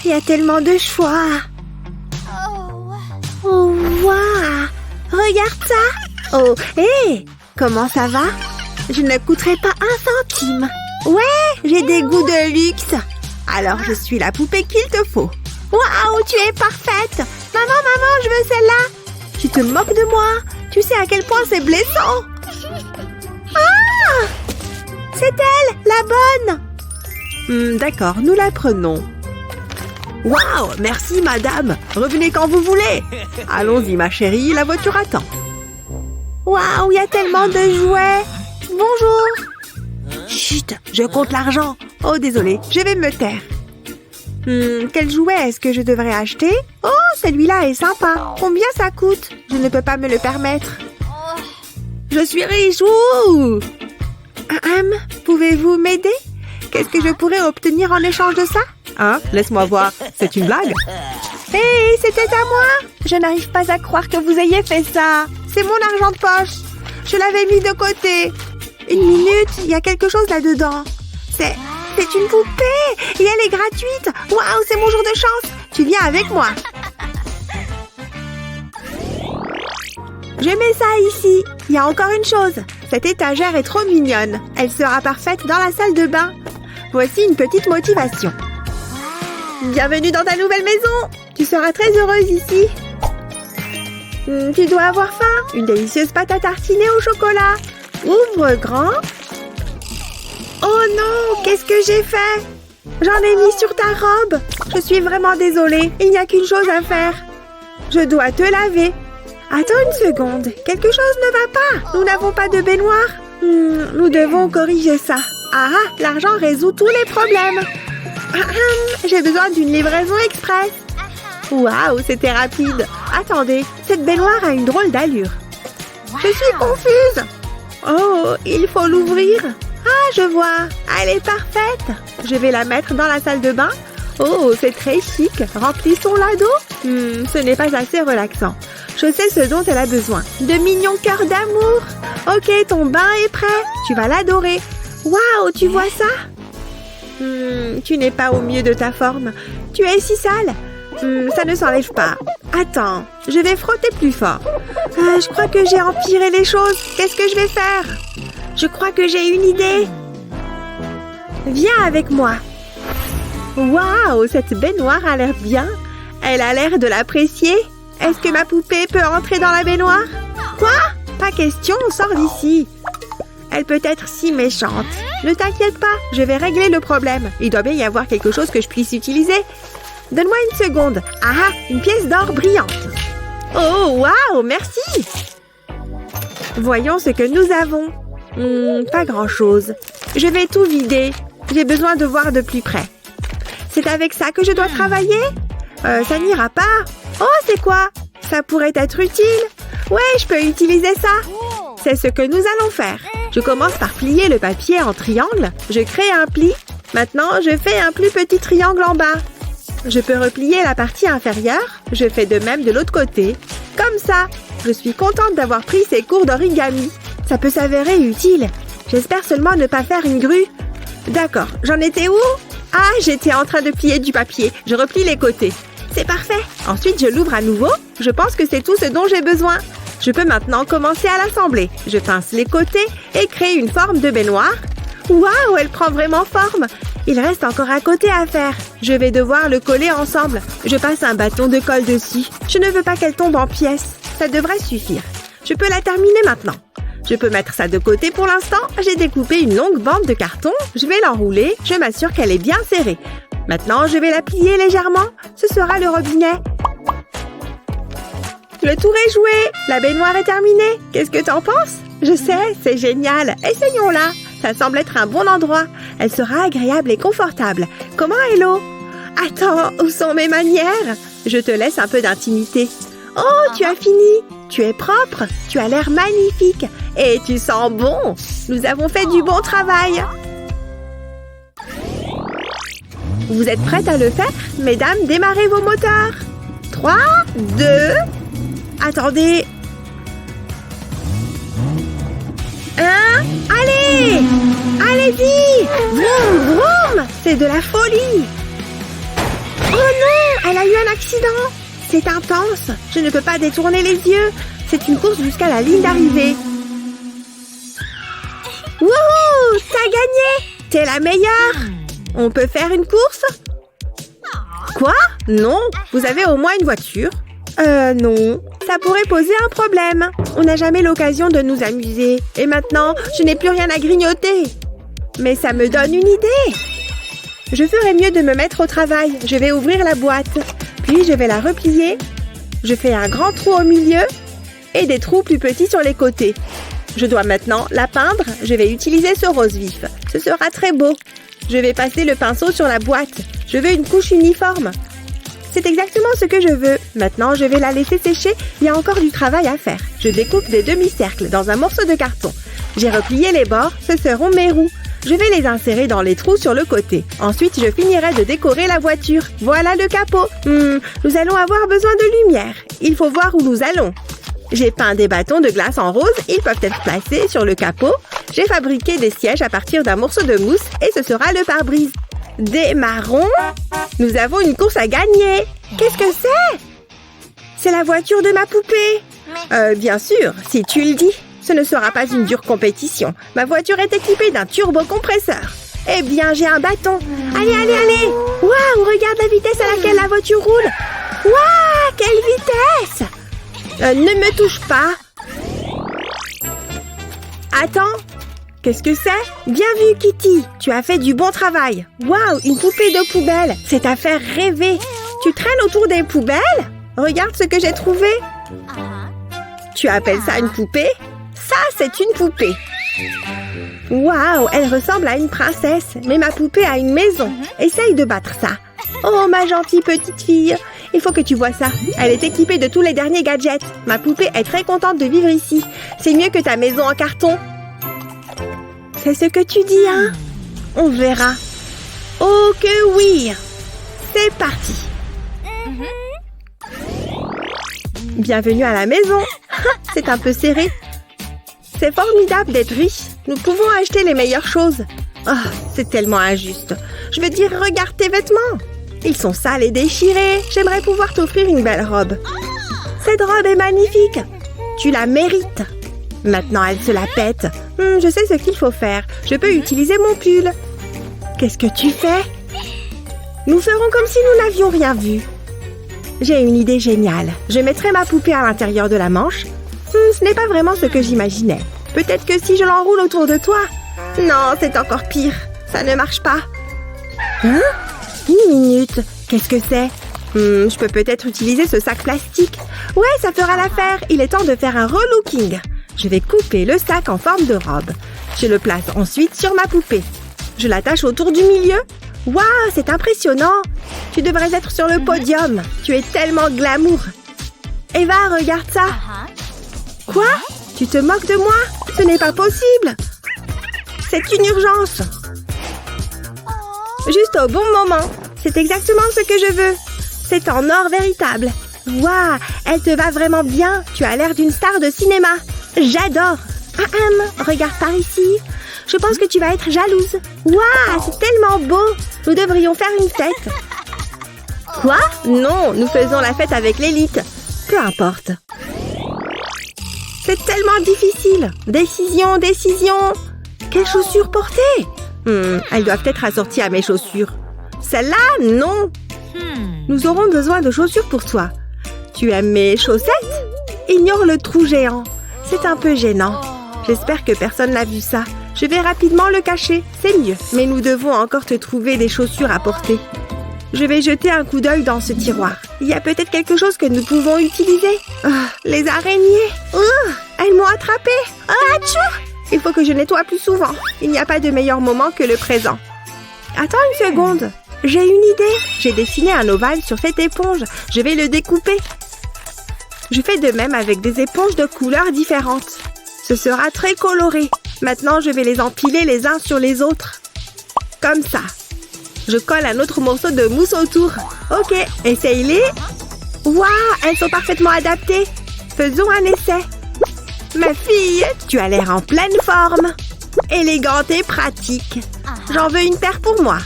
il y a tellement de choix. Oh, waouh! Regarde ça! Oh, hé! Comment ça va? Je ne coûterai pas un centime. Ouais, j'ai des goûts de luxe. Alors, je suis la poupée qu'il te faut. Waouh, tu es parfaite! Maman, je veux celle-là! Tu te moques de moi? Tu sais à quel point c'est blessant! Ah! C'est elle, la bonne! D'accord, nous la prenons. Waouh, merci madame. Revenez quand vous voulez. Allons-y ma chérie, la voiture attend. Waouh, il y a tellement de jouets. Bonjour. Chut, je compte l'argent. Oh, désolé, je vais me taire. Quel jouet est-ce que je devrais acheter? Oh, celui-là est sympa. Combien ça coûte? Je ne peux pas me le permettre. Je suis riche, ouh! Pouvez-vous m'aider? Qu'est-ce que je pourrais obtenir en échange de ça? Hein? Laisse-moi voir. C'est une blague? Hé, c'était à moi! Je n'arrive pas à croire que vous ayez fait ça. C'est mon argent de poche. Je l'avais mis de côté. Une minute, il y a quelque chose là-dedans. C'est une poupée et elle est gratuite. Waouh, c'est mon jour de chance. Tu viens avec moi. Je mets ça ici. Il y a encore une chose. Cette étagère est trop mignonne. Elle sera parfaite dans la salle de bain. Voici une petite motivation. Bienvenue dans ta nouvelle maison. Tu seras très heureuse ici. Tu dois avoir faim. Une délicieuse pâte à tartiner au chocolat. Ouvre grand. Oh non, qu'est-ce que j'ai fait? J'en ai mis sur ta robe. Je suis vraiment désolée. Il n'y a qu'une chose à faire. Je dois te laver. Attends une seconde. Quelque chose ne va pas. Nous n'avons pas de baignoire. Nous devons corriger ça. Ah, l'argent résout tous les problèmes. J'ai besoin d'une livraison express. Waouh, c'était rapide. Attendez, cette baignoire a une drôle d'allure. Je suis confuse. Oh, il faut l'ouvrir. Ah, je vois. Elle est parfaite. Je vais la mettre dans la salle de bain. Oh, c'est très chic. Remplissons-la d'eau. Ce n'est pas assez relaxant. Je sais ce dont elle a besoin. De mignons cœurs d'amour. Ok, ton bain est prêt. Tu vas l'adorer. Waouh, tu vois ça? Tu n'es pas au mieux de ta forme. Tu es si sale. Ça ne s'enlève pas. Attends, je vais frotter plus fort. Je crois que j'ai empiré les choses. Qu'est-ce que je vais faire? Je crois que j'ai une idée. Viens avec moi. Waouh, cette baignoire a l'air bien. Elle a l'air de l'apprécier. Est-ce que ma poupée peut entrer dans la baignoire? Quoi? Pas question, sors d'ici. Elle peut être si méchante. Ne t'inquiète pas, je vais régler le problème. Il doit bien y avoir quelque chose que je puisse utiliser. Donne-moi une seconde. Ah, une pièce d'or brillante. Oh, waouh, merci. Voyons ce que nous avons. Pas grand-chose. Je vais tout vider. J'ai besoin de voir de plus près. C'est avec ça que je dois travailler? Ça n'ira pas. Oh, c'est quoi? Ça pourrait être utile. Ouais, je peux utiliser ça. C'est ce que nous allons faire. Je commence par plier le papier en triangle. Je crée un pli. Maintenant, je fais un plus petit triangle en bas. Je peux replier la partie inférieure. Je fais de même de l'autre côté. Comme ça. Je suis contente d'avoir pris ces cours d'origami. Ça peut s'avérer utile. J'espère seulement ne pas faire une grue. D'accord. J'en étais où? Ah, j'étais en train de plier du papier. Je replie les côtés. C'est parfait. Ensuite, je l'ouvre à nouveau. Je pense que c'est tout ce dont j'ai besoin. Je peux maintenant commencer à l'assembler. Je pince les côtés et crée une forme de baignoire. Waouh, elle prend vraiment forme. Il reste encore un côté à faire. Je vais devoir le coller ensemble. Je passe un bâton de colle dessus. Je ne veux pas qu'elle tombe en pièces. Ça devrait suffire. Je peux la terminer maintenant. Je peux mettre ça de côté pour l'instant. J'ai découpé une longue bande de carton. Je vais l'enrouler. Je m'assure qu'elle est bien serrée. Maintenant, je vais la plier légèrement. Ce sera le robinet. Le tour est joué. La baignoire est terminée. Qu'est-ce que t'en penses? Je sais, c'est génial. Essayons-la. Ça semble être un bon endroit. Elle sera agréable et confortable. Comment est l'eau? Attends, où sont mes manières? Je te laisse un peu d'intimité. Oh, tu as fini. Tu es propre. Tu as l'air magnifique. Et tu sens bon. Nous avons fait du bon travail. Vous êtes prêtes à le faire? Mesdames, démarrez vos moteurs. 3, 2... Attendez. Allez! Allez-y! Vroom, vroom! C'est de la folie! Oh Elle a eu un accident. C'est intense. Je ne peux pas détourner les yeux. C'est une course jusqu'à la ligne d'arrivée. Wouhou! T'as gagné! T'es la meilleure! On peut faire une course? Quoi? Non, vous avez au moins une voiture? Non. Ça pourrait poser un problème. On n'a jamais l'occasion de nous amuser. Et maintenant, je n'ai plus rien à grignoter. Mais ça me donne une idée. Je ferais mieux de me mettre au travail. Je vais ouvrir la boîte. Puis je vais la replier. Je fais un grand trou au milieu et des trous plus petits sur les côtés. Je dois maintenant la peindre. Je vais utiliser ce rose vif. Ce sera très beau. Je vais passer le pinceau sur la boîte. Je veux une couche uniforme. C'est exactement ce que je veux. Maintenant, je vais la laisser sécher. Il y a encore du travail à faire. Je découpe des demi-cercles dans un morceau de carton. J'ai replié les bords. Ce seront mes roues. Je vais les insérer dans les trous sur le côté. Ensuite, je finirai de décorer la voiture. Voilà le capot. Nous allons avoir besoin de lumière. Il faut voir où nous allons. J'ai peint des bâtons de glace en rose. Ils peuvent être placés sur le capot. J'ai fabriqué des sièges à partir d'un morceau de mousse et ce sera le pare-brise. Démarrons. Nous avons une course à gagner. Qu'est-ce que c'est? C'est la voiture de ma poupée. Bien sûr, si tu le dis. Ce ne sera pas une dure compétition. Ma voiture est équipée d'un turbocompresseur. Eh bien, j'ai un bâton. Allez, allez, allez. Waouh, regarde la vitesse à laquelle la voiture roule. Waouh, quelle vitesse! Ne me touche pas. Attends. Qu'est-ce que c'est? Bien vu, Kitty. Tu as fait du bon travail. Waouh, une poupée de poubelle. C'est à faire rêver. Tu traînes autour des poubelles? Regarde ce que j'ai trouvé. Tu appelles ça une poupée? Ça, c'est une poupée. Waouh, elle ressemble à une princesse. Mais ma poupée a une maison. Essaye de battre ça. Oh, ma gentille petite fille. Il faut que tu vois ça. Elle est équipée de tous les derniers gadgets. Ma poupée est très contente de vivre ici. C'est mieux que ta maison en carton. C'est ce que tu dis, hein? On verra. Oh que oui! C'est parti. Bienvenue à la maison. C'est un peu serré. C'est formidable d'être riche. Nous pouvons acheter les meilleures choses. Oh, c'est tellement injuste. Je veux dire, regarde tes vêtements. Ils sont sales et déchirés. J'aimerais pouvoir t'offrir une belle robe. Cette robe est magnifique. Tu la mérites. Maintenant, elle se la pète. Je sais ce qu'il faut faire. Je peux utiliser mon pull. Qu'est-ce que tu fais? Nous ferons comme si nous n'avions rien vu. J'ai une idée géniale. Je mettrai ma poupée à l'intérieur de la manche. Ce n'est pas vraiment ce que j'imaginais. Peut-être que si je l'enroule autour de toi. Non, c'est encore pire. Ça ne marche pas. Hein? Une minute. Qu'est-ce que c'est? Je peux peut-être utiliser ce sac plastique. Ouais, ça fera l'affaire. Il est temps de faire un relooking. Je vais couper le sac en forme de robe. Je le place ensuite sur ma poupée. Je l'attache autour du milieu. Waouh, c'est impressionnant. Tu devrais être sur le podium. Tu es tellement glamour. Eva, regarde ça. Quoi? Tu te moques de moi? Ce n'est pas possible. C'est une urgence. Juste au bon moment. C'est exactement ce que je veux. C'est en or véritable. Waouh, elle te va vraiment bien. Tu as l'air d'une star de cinéma. J'adore. Regarde par ici. Je pense que tu vas être jalouse. Waouh, c'est tellement beau. Nous devrions faire une fête. Quoi? Non, nous faisons la fête avec l'élite. Peu importe. C'est tellement difficile. Décision, décision. Quelles chaussures porter? Elles doivent être assorties à mes chaussures. Celle-là, non. Nous aurons besoin de chaussures pour toi. Tu aimes mes chaussettes? Ignore le trou géant. C'est un peu gênant. J'espère que personne n'a vu ça. Je vais rapidement le cacher. C'est mieux. Mais nous devons encore te trouver des chaussures à porter. Je vais jeter un coup d'œil dans ce tiroir. Il y a peut-être quelque chose que nous pouvons utiliser. Les araignées. Elles m'ont attrapée. Atchou! Il faut que je nettoie plus souvent. Il n'y a pas de meilleur moment que le présent. Attends une seconde. J'ai une idée. J'ai dessiné un ovale sur cette éponge. Je vais le découper. Je fais de même avec des éponges de couleurs différentes. Ce sera très coloré. Maintenant, je vais les empiler les uns sur les autres. Comme ça. Je colle un autre morceau de mousse autour. Ok, essaye-les. Waouh, elles sont parfaitement adaptées. Faisons un essai. Ma fille, tu as l'air en pleine forme. Élégante et pratique. J'en veux une paire pour moi.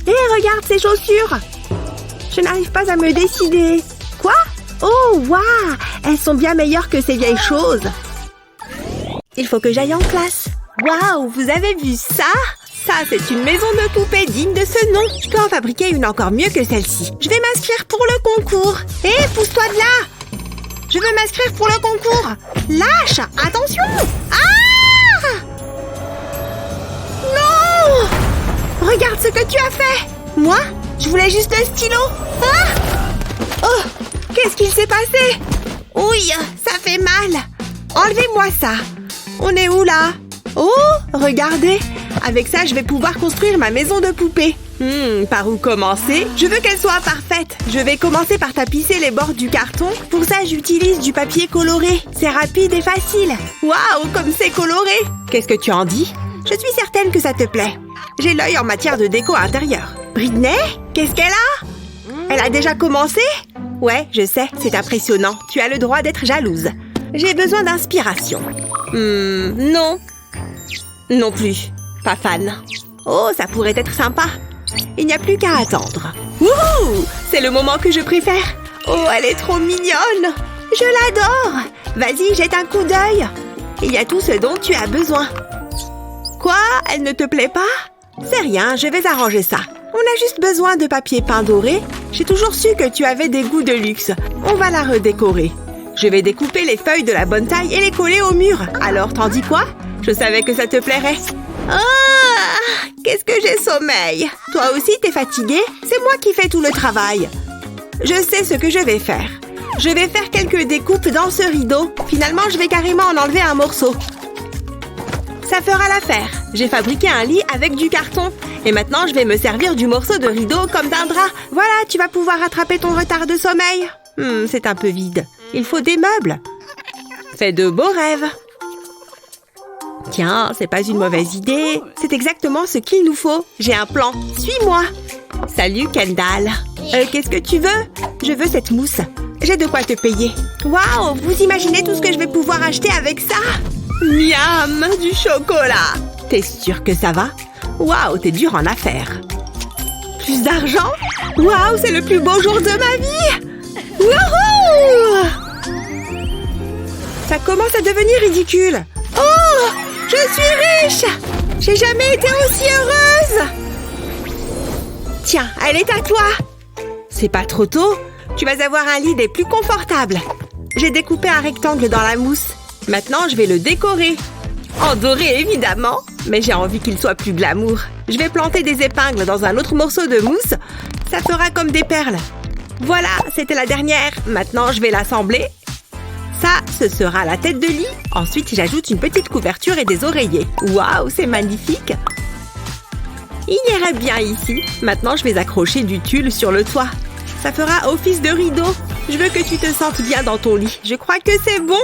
Et regarde ces chaussures. Je n'arrive pas à me décider. Quoi? Oh, waouh! Elles sont bien meilleures que ces vieilles choses. Il faut que j'aille en classe. Waouh! Vous avez vu ça? Ça, c'est une maison de poupées digne de ce nom. Je peux en fabriquer une encore mieux que celle-ci. Je vais m'inscrire pour le concours. Hé, pousse-toi de là! Je veux m'inscrire pour le concours. Lâche! Attention! Ah! Non! Regarde ce que tu as fait! Moi? Je voulais juste le stylo. Ah! Oh! Qu'est-ce qu'il s'est passé? Ouille, ça fait mal. Enlevez-moi ça. On est où là? Oh, regardez. Avec ça, je vais pouvoir construire ma maison de poupée. Par où commencer? Je veux qu'elle soit parfaite. Je vais commencer par tapisser les bords du carton. Pour ça, j'utilise du papier coloré. C'est rapide et facile. Waouh, comme c'est coloré! Qu'est-ce que tu en dis? Je suis certaine que ça te plaît. J'ai l'œil en matière de déco intérieure. Britney? Qu'est-ce qu'elle a? Elle a déjà commencé? Ouais, je sais, c'est impressionnant. Tu as le droit d'être jalouse. J'ai besoin d'inspiration. Non. Non plus. Pas fan. Oh, ça pourrait être sympa. Il n'y a plus qu'à attendre. Wouhou! C'est le moment que je préfère. Oh, elle est trop mignonne. Je l'adore. Vas-y, jette un coup d'œil. Il y a tout ce dont tu as besoin. Quoi? Elle ne te plaît pas? C'est rien, je vais arranger ça. On a juste besoin de papier peint doré. J'ai toujours su que tu avais des goûts de luxe. On va la redécorer. Je vais découper les feuilles de la bonne taille et les coller au mur. Alors, t'en dis quoi? Je savais que ça te plairait. Ah! Qu'est-ce que j'ai sommeil. Toi aussi, t'es fatiguée? C'est moi qui fais tout le travail. Je sais ce que je vais faire. Je vais faire quelques découpes dans ce rideau. Finalement, je vais carrément en enlever un morceau. Ça fera l'affaire. J'ai fabriqué un lit avec du carton. Et maintenant, je vais me servir du morceau de rideau comme d'un drap. Voilà, tu vas pouvoir rattraper ton retard de sommeil. C'est un peu vide. Il faut des meubles. Fais de beaux rêves. Tiens, c'est pas une mauvaise idée. C'est exactement ce qu'il nous faut. J'ai un plan. Suis-moi. Salut, Kendall. Qu'est-ce que tu veux? Je veux cette mousse. J'ai de quoi te payer. Waouh, vous imaginez tout ce que je vais pouvoir acheter avec ça? Miam, du chocolat. T'es sûre que ça va? Waouh, t'es dur en affaires. Plus d'argent? Waouh, c'est le plus beau jour de ma vie! Wouhou! Ça commence à devenir ridicule. Oh! Je suis riche! J'ai jamais été aussi heureuse! Tiens, elle est à toi! C'est pas trop tôt? Tu vas avoir un lit des plus confortables. J'ai découpé un rectangle dans la mousse. Maintenant, je vais le décorer. En doré, évidemment. Mais j'ai envie qu'il soit plus glamour. Je vais planter des épingles dans un autre morceau de mousse. Ça fera comme des perles. Voilà, c'était la dernière. Maintenant, je vais l'assembler. Ça, ce sera la tête de lit. Ensuite, j'ajoute une petite couverture et des oreillers. Waouh, c'est magnifique. Il irait bien ici. Maintenant, je vais accrocher du tulle sur le toit. Ça fera office de rideau. Je veux que tu te sentes bien dans ton lit. Je crois que c'est bon.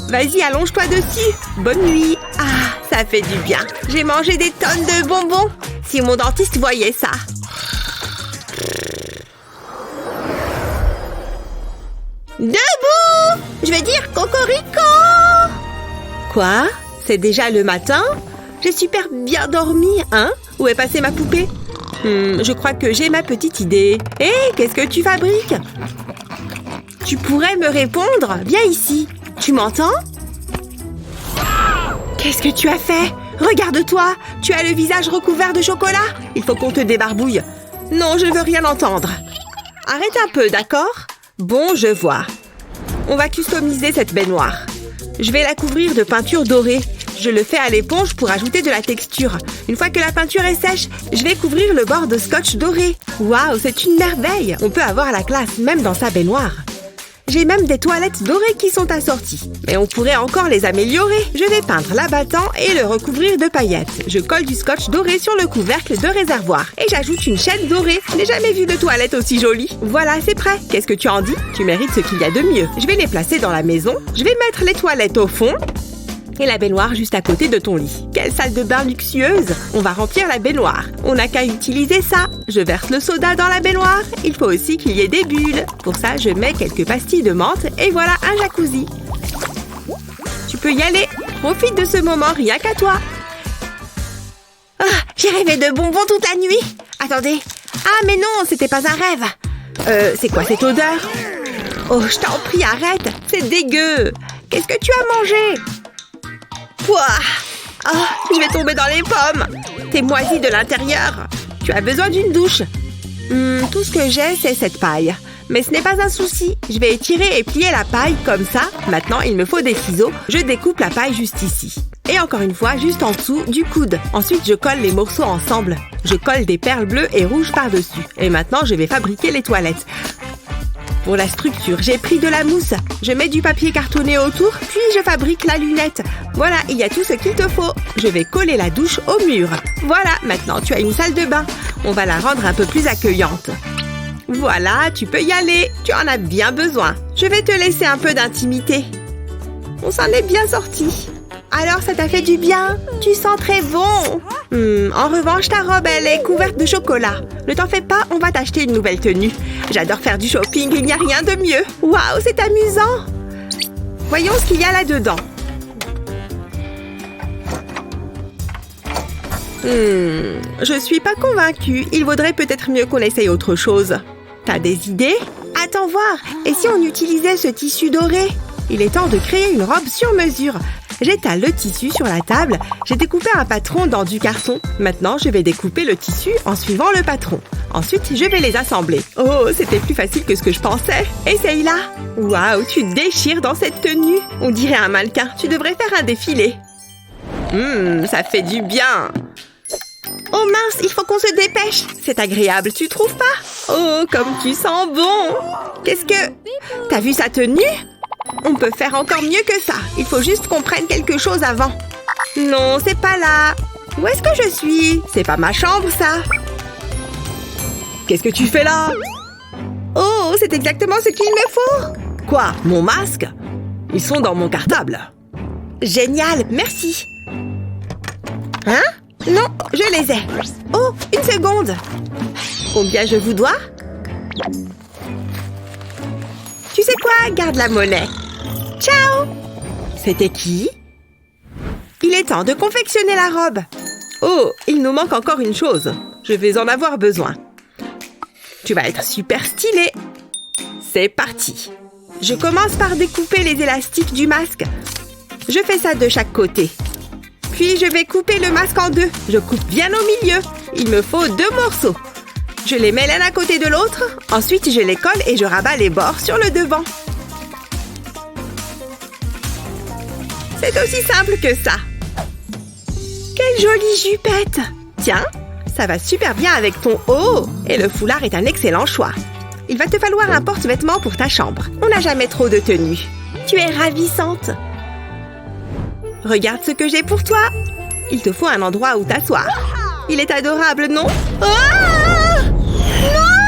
Vas-y, allonge-toi dessus. Bonne nuit. Ah, ça fait du bien. J'ai mangé des tonnes de bonbons. Si mon dentiste voyait ça. Debout! Je veux dire cocorico! Quoi? C'est déjà le matin? J'ai super bien dormi, hein? Où est passée ma poupée? Je crois que j'ai ma petite idée. Hé, qu'est-ce que tu fabriques? Tu pourrais me répondre? Viens ici. Tu m'entends? Qu'est-ce que tu as fait? Regarde-toi! Tu as le visage recouvert de chocolat? Il faut qu'on te débarbouille. Non, je ne veux rien entendre. Arrête un peu, d'accord? Bon, je vois. On va customiser cette baignoire. Je vais la couvrir de peinture dorée. Je le fais à l'éponge pour ajouter de la texture. Une fois que la peinture est sèche, je vais couvrir le bord de scotch doré. Waouh, c'est une merveille! On peut avoir la classe même dans sa baignoire. J'ai même des toilettes dorées qui sont assorties. Mais on pourrait encore les améliorer. Je vais peindre l'abattant et le recouvrir de paillettes. Je colle du scotch doré sur le couvercle de réservoir. Et j'ajoute une chaîne dorée. Je n'ai jamais vu de toilette aussi jolie. Voilà, c'est prêt. Qu'est-ce que tu en dis? Tu mérites ce qu'il y a de mieux. Je vais les placer dans la maison. Je vais mettre les toilettes au fond. Et la baignoire juste à côté de ton lit. Quelle salle de bain luxueuse! On va remplir la baignoire. On n'a qu'à utiliser ça. Je verse le soda dans la baignoire. Il faut aussi qu'il y ait des bulles. Pour ça, je mets quelques pastilles de menthe et voilà un jacuzzi. Tu peux y aller. Profite de ce moment rien qu'à toi. Ah, j'ai rêvé de bonbons toute la nuit. Attendez. Ah, mais non, c'était pas un rêve. C'est quoi cette odeur? Oh, je t'en prie, arrête! C'est dégueu! Qu'est-ce que tu as mangé? Pouah! Oh, je vais tomber dans les pommes! T'es moisi de l'intérieur! Tu as besoin d'une douche! Tout ce que j'ai, c'est cette paille. Mais ce n'est pas un souci. Je vais étirer et plier la paille comme ça. Maintenant, il me faut des ciseaux. Je découpe la paille juste ici. Et encore une fois, juste en dessous du coude. Ensuite, je colle les morceaux ensemble. Je colle des perles bleues et rouges par-dessus. Et maintenant, je vais fabriquer les toilettes. Pour la structure, j'ai pris de la mousse. Je mets du papier cartonné autour, puis je fabrique la lunette. Voilà, il y a tout ce qu'il te faut. Je vais coller la douche au mur. Voilà, maintenant tu as une salle de bain. On va la rendre un peu plus accueillante. Voilà, tu peux y aller. Tu en as bien besoin. Je vais te laisser un peu d'intimité. On s'en est bien sorti. Alors, ça t'a fait du bien? Tu sens très bon. En revanche, ta robe, elle est couverte de chocolat. Ne t'en fais pas, on va t'acheter une nouvelle tenue. J'adore faire du shopping, il n'y a rien de mieux. Waouh, c'est amusant. Voyons ce qu'il y a là-dedans. Je suis pas convaincue. Il vaudrait peut-être mieux qu'on essaye autre chose. T'as des idées? Attends voir. Et si on utilisait ce tissu doré? Il est temps de créer une robe sur mesure. J'étale le tissu sur la table. J'ai découpé un patron dans du carton. Maintenant, je vais découper le tissu en suivant le patron. Ensuite, je vais les assembler. Oh, c'était plus facile que ce que je pensais. Essaye-la. Waouh, tu te déchires dans cette tenue. On dirait un mannequin. Tu devrais faire un défilé. Ça fait du bien. Oh mince, il faut qu'on se dépêche. C'est agréable, tu trouves pas? Oh, comme tu sens bon. Qu'est-ce que... T'as vu sa tenue? On peut faire encore mieux que ça. Il faut juste qu'on prenne quelque chose avant. Non, c'est pas là. Où est-ce que je suis? C'est pas ma chambre, ça. Qu'est-ce que tu fais là? Oh, c'est exactement ce qu'il me faut. Quoi? Mon masque? Ils sont dans mon cartable. Génial, merci. Hein? Non, je les ai. Oh, une seconde. Combien je vous dois? Tu sais quoi? Garde la monnaie. Ciao! C'était qui? Il est temps de confectionner la robe. Oh, il nous manque encore une chose. Je vais en avoir besoin. Tu vas être super stylé. C'est parti. Je commence par découper les élastiques du masque. Je fais ça de chaque côté. Puis je vais couper le masque en deux. Je coupe bien au milieu. Il me faut 2 morceaux. Je les mets l'un à côté de l'autre. Ensuite, je les colle et je rabats les bords sur le devant. C'est aussi simple que ça. Quelle jolie jupette! Tiens, ça va super bien avec ton haut. Et le foulard est un excellent choix. Il va te falloir un porte-vêtements pour ta chambre. On n'a jamais trop de tenues. Tu es ravissante. Regarde ce que j'ai pour toi. Il te faut un endroit où t'asseoir. Il est adorable, non? Ah! Non!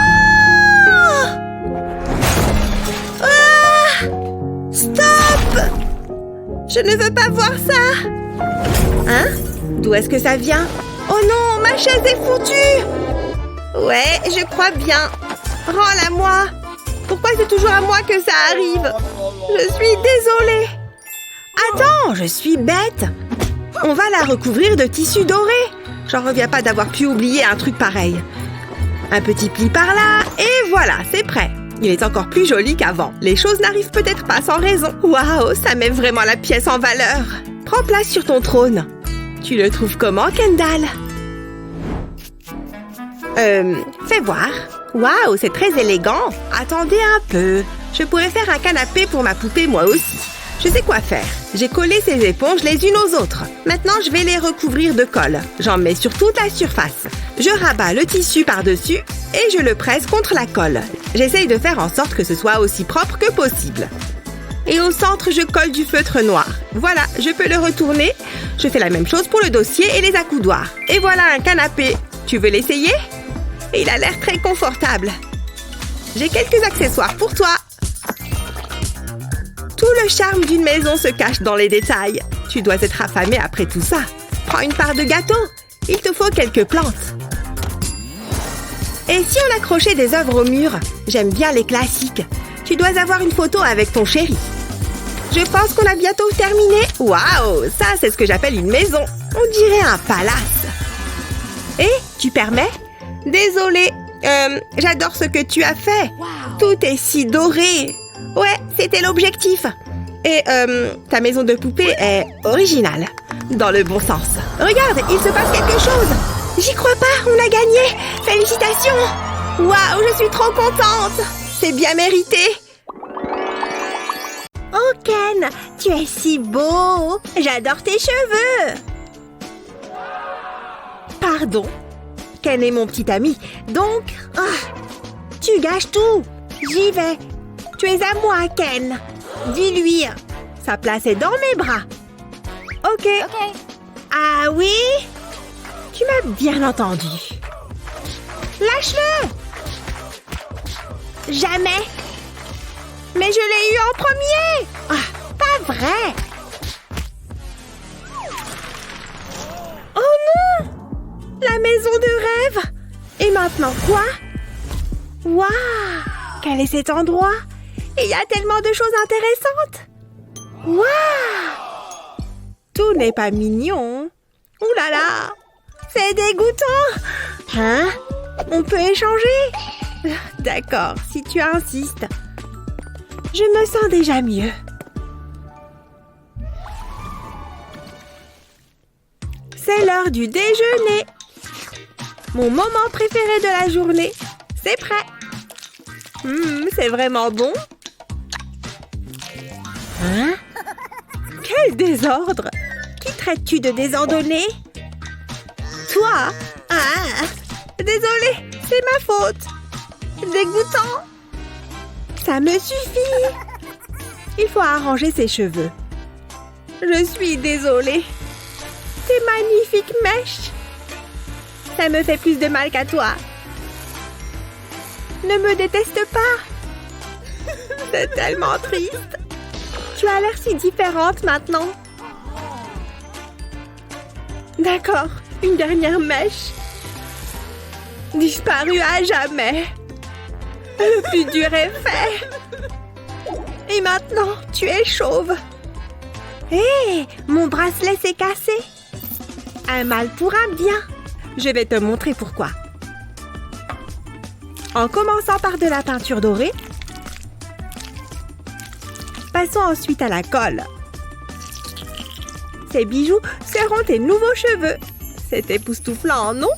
Ah! Stop! Je ne veux pas voir ça. Hein? D'où est-ce que ça vient? Oh non, ma chaise est foutue! Ouais, je crois bien. Rends-la-moi. Pourquoi c'est toujours à moi que ça arrive? Je suis désolée. Attends, je suis bête. On va la recouvrir de tissu doré. J'en reviens pas d'avoir pu oublier un truc pareil. Un petit pli par là, et voilà, c'est prêt. Il est encore plus joli qu'avant. Les choses n'arrivent peut-être pas sans raison. Waouh, ça met vraiment la pièce en valeur. Prends place sur ton trône. Tu le trouves comment, Kendall? Fais voir. Waouh, c'est très élégant. Attendez un peu. Je pourrais faire un canapé pour ma poupée moi aussi. Je sais quoi faire. J'ai collé ces éponges les unes aux autres. Maintenant, je vais les recouvrir de colle. J'en mets sur toute la surface. Je rabats le tissu par-dessus et je le presse contre la colle. J'essaye de faire en sorte que ce soit aussi propre que possible. Et au centre, je colle du feutre noir. Voilà, je peux le retourner. Je fais la même chose pour le dossier et les accoudoirs. Et voilà un canapé. Tu veux l'essayer? Il a l'air très confortable. J'ai quelques accessoires pour toi. Tout le charme d'une maison se cache dans les détails. Tu dois être affamé après tout ça. Prends une part de gâteau. Il te faut quelques plantes. Et si on accrochait des œuvres au mur? J'aime bien les classiques. Tu dois avoir une photo avec ton chéri. Je pense qu'on a bientôt terminé. Waouh, ça c'est ce que j'appelle une maison. On dirait un palace. Et, tu permets? Désolée, J'adore ce que tu as fait. Tout est si doré. Ouais, c'était l'objectif. Et ta maison de poupée est originale. Dans le bon sens. Regarde, il se passe quelque chose. J'y crois pas, on a gagné. Félicitations. Waouh, je suis trop contente. C'est bien mérité. Oh Ken, tu es si beau. J'adore tes cheveux. Pardon. Ken est mon petit ami. Donc, tu gâches tout. J'y vais. Tu es à moi, Ken. Dis-lui. Sa place est dans mes bras. Ok. Ah oui? Tu m'as bien entendu. Lâche-le. Jamais. Mais je l'ai eu en premier. Pas vrai. Oh non! La maison de rêve. Et maintenant quoi? Waouh! Quel est cet endroit? Il y a tellement de choses intéressantes. Waouh! Tout n'est pas mignon. Ouh là là! C'est dégoûtant. Hein? On peut échanger? D'accord, si tu insistes. Je me sens déjà mieux. C'est l'heure du déjeuner. Mon moment préféré de la journée. C'est prêt. C'est vraiment bon. Hein? Quel désordre! Qui traites-tu de désordonné? Toi? Désolée, c'est ma faute. Dégoûtant. Ça me suffit. Il faut arranger ses cheveux. Je suis désolée. Tes magnifiques mèches. Ça me fait plus de mal qu'à toi. Ne me déteste pas. C'est tellement triste. Tu as l'air si différente maintenant. D'accord, une dernière mèche. Disparue à jamais. Le plus dur est fait. Et maintenant, tu es chauve. Hé, mon bracelet s'est cassé. Un mal pour un bien. Je vais te montrer pourquoi. En commençant par de la peinture dorée, passons ensuite à la colle. Ces bijoux seront tes nouveaux cheveux. C'est époustouflant, non?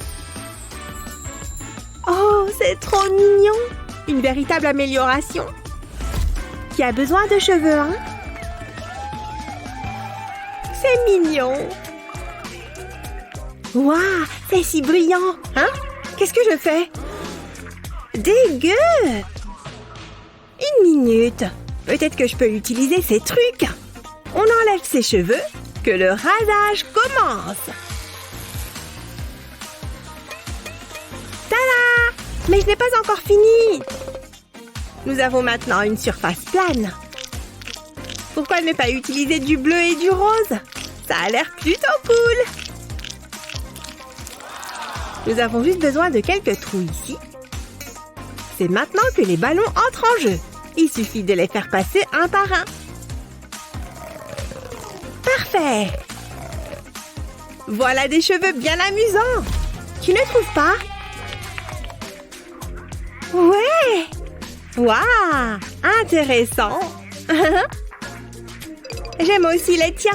Oh, c'est trop mignon! Une véritable amélioration. Qui a besoin de cheveux, hein? C'est mignon. Waouh, c'est si brillant, hein? Qu'est-ce que je fais? Dégueu! Une minute. Peut-être que je peux utiliser ces trucs. On enlève ses cheveux, que le rasage commence. Tada! Mais je n'ai pas encore fini. Nous avons maintenant une surface plane. Pourquoi ne pas utiliser du bleu et du rose? Ça a l'air plutôt cool. Nous avons juste besoin de quelques trous ici. C'est maintenant que les ballons entrent en jeu. Il suffit de les faire passer un par un. Parfait! Voilà des cheveux bien amusants. Tu ne trouves pas? Ouais! Waouh! Intéressant! J'aime aussi les tiens.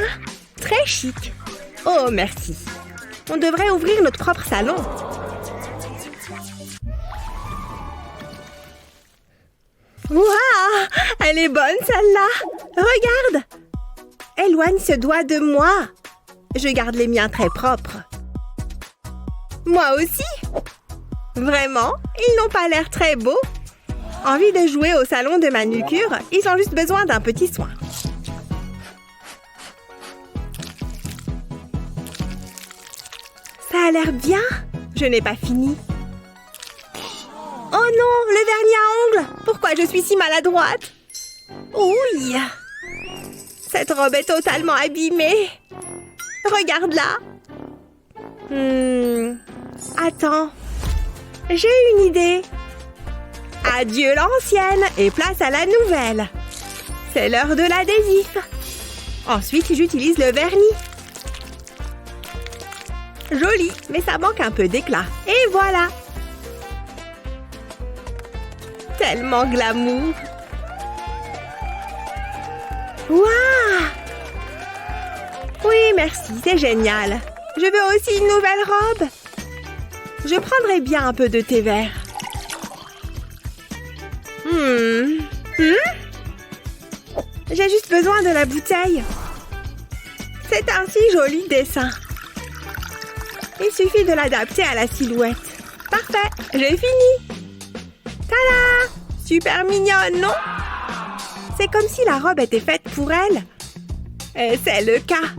Très chic. Oh, merci. On devrait ouvrir notre propre salon. Waouh! Elle est bonne, celle-là! Regarde! Éloigne ce doigt de moi. Je garde les miens très propres. Moi aussi? Vraiment? Ils n'ont pas l'air très beaux. Envie de jouer au salon de manucure? Ils ont juste besoin d'un petit soin. Ça a l'air bien. Je n'ai pas fini. Oh non, le vernis à ongles! Pourquoi je suis si maladroite? Oui! Cette robe est totalement abîmée. Regarde-la. Attends. J'ai une idée. Adieu l'ancienne et place à la nouvelle. C'est l'heure de l'adhésif. Ensuite, j'utilise le vernis. Joli, mais ça manque un peu d'éclat. Et voilà. Tellement glamour. Waouh! Oui, merci, c'est génial. Je veux aussi une nouvelle robe. Je prendrais bien un peu de thé vert. J'ai juste besoin de la bouteille. C'est un si joli dessin. Il suffit de l'adapter à la silhouette. Parfait, j'ai fini. Tada! Super mignonne, non? C'est comme si la robe était faite pour elle. Et c'est le cas.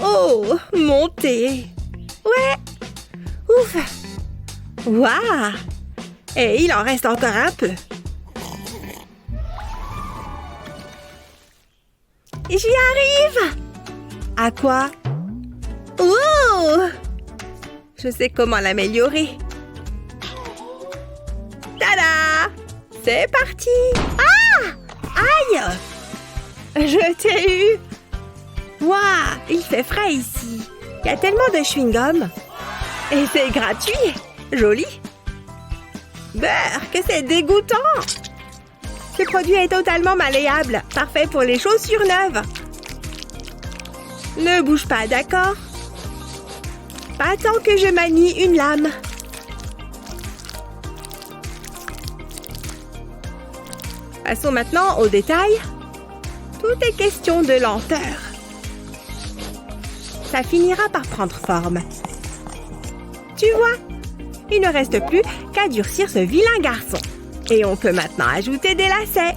Oh, mon thé. Ouais. Ouf. Waouh. Et il en reste encore un peu. J'y arrive. À quoi? Oh! Je sais comment l'améliorer. Tada! C'est parti! Ah! Aïe! Je t'ai eu! Waouh! Il fait frais ici. Il y a tellement de chewing-gum. Et c'est gratuit! Joli! Beurre, que c'est dégoûtant! Ce produit est totalement malléable. Parfait pour les chaussures neuves. Ne bouge pas, d'accord? Pas tant que je manie une lame. Passons maintenant aux détails. Tout est question de lenteur. Ça finira par prendre forme. Tu vois, il ne reste plus qu'à durcir ce vilain garçon. Et on peut maintenant ajouter des lacets.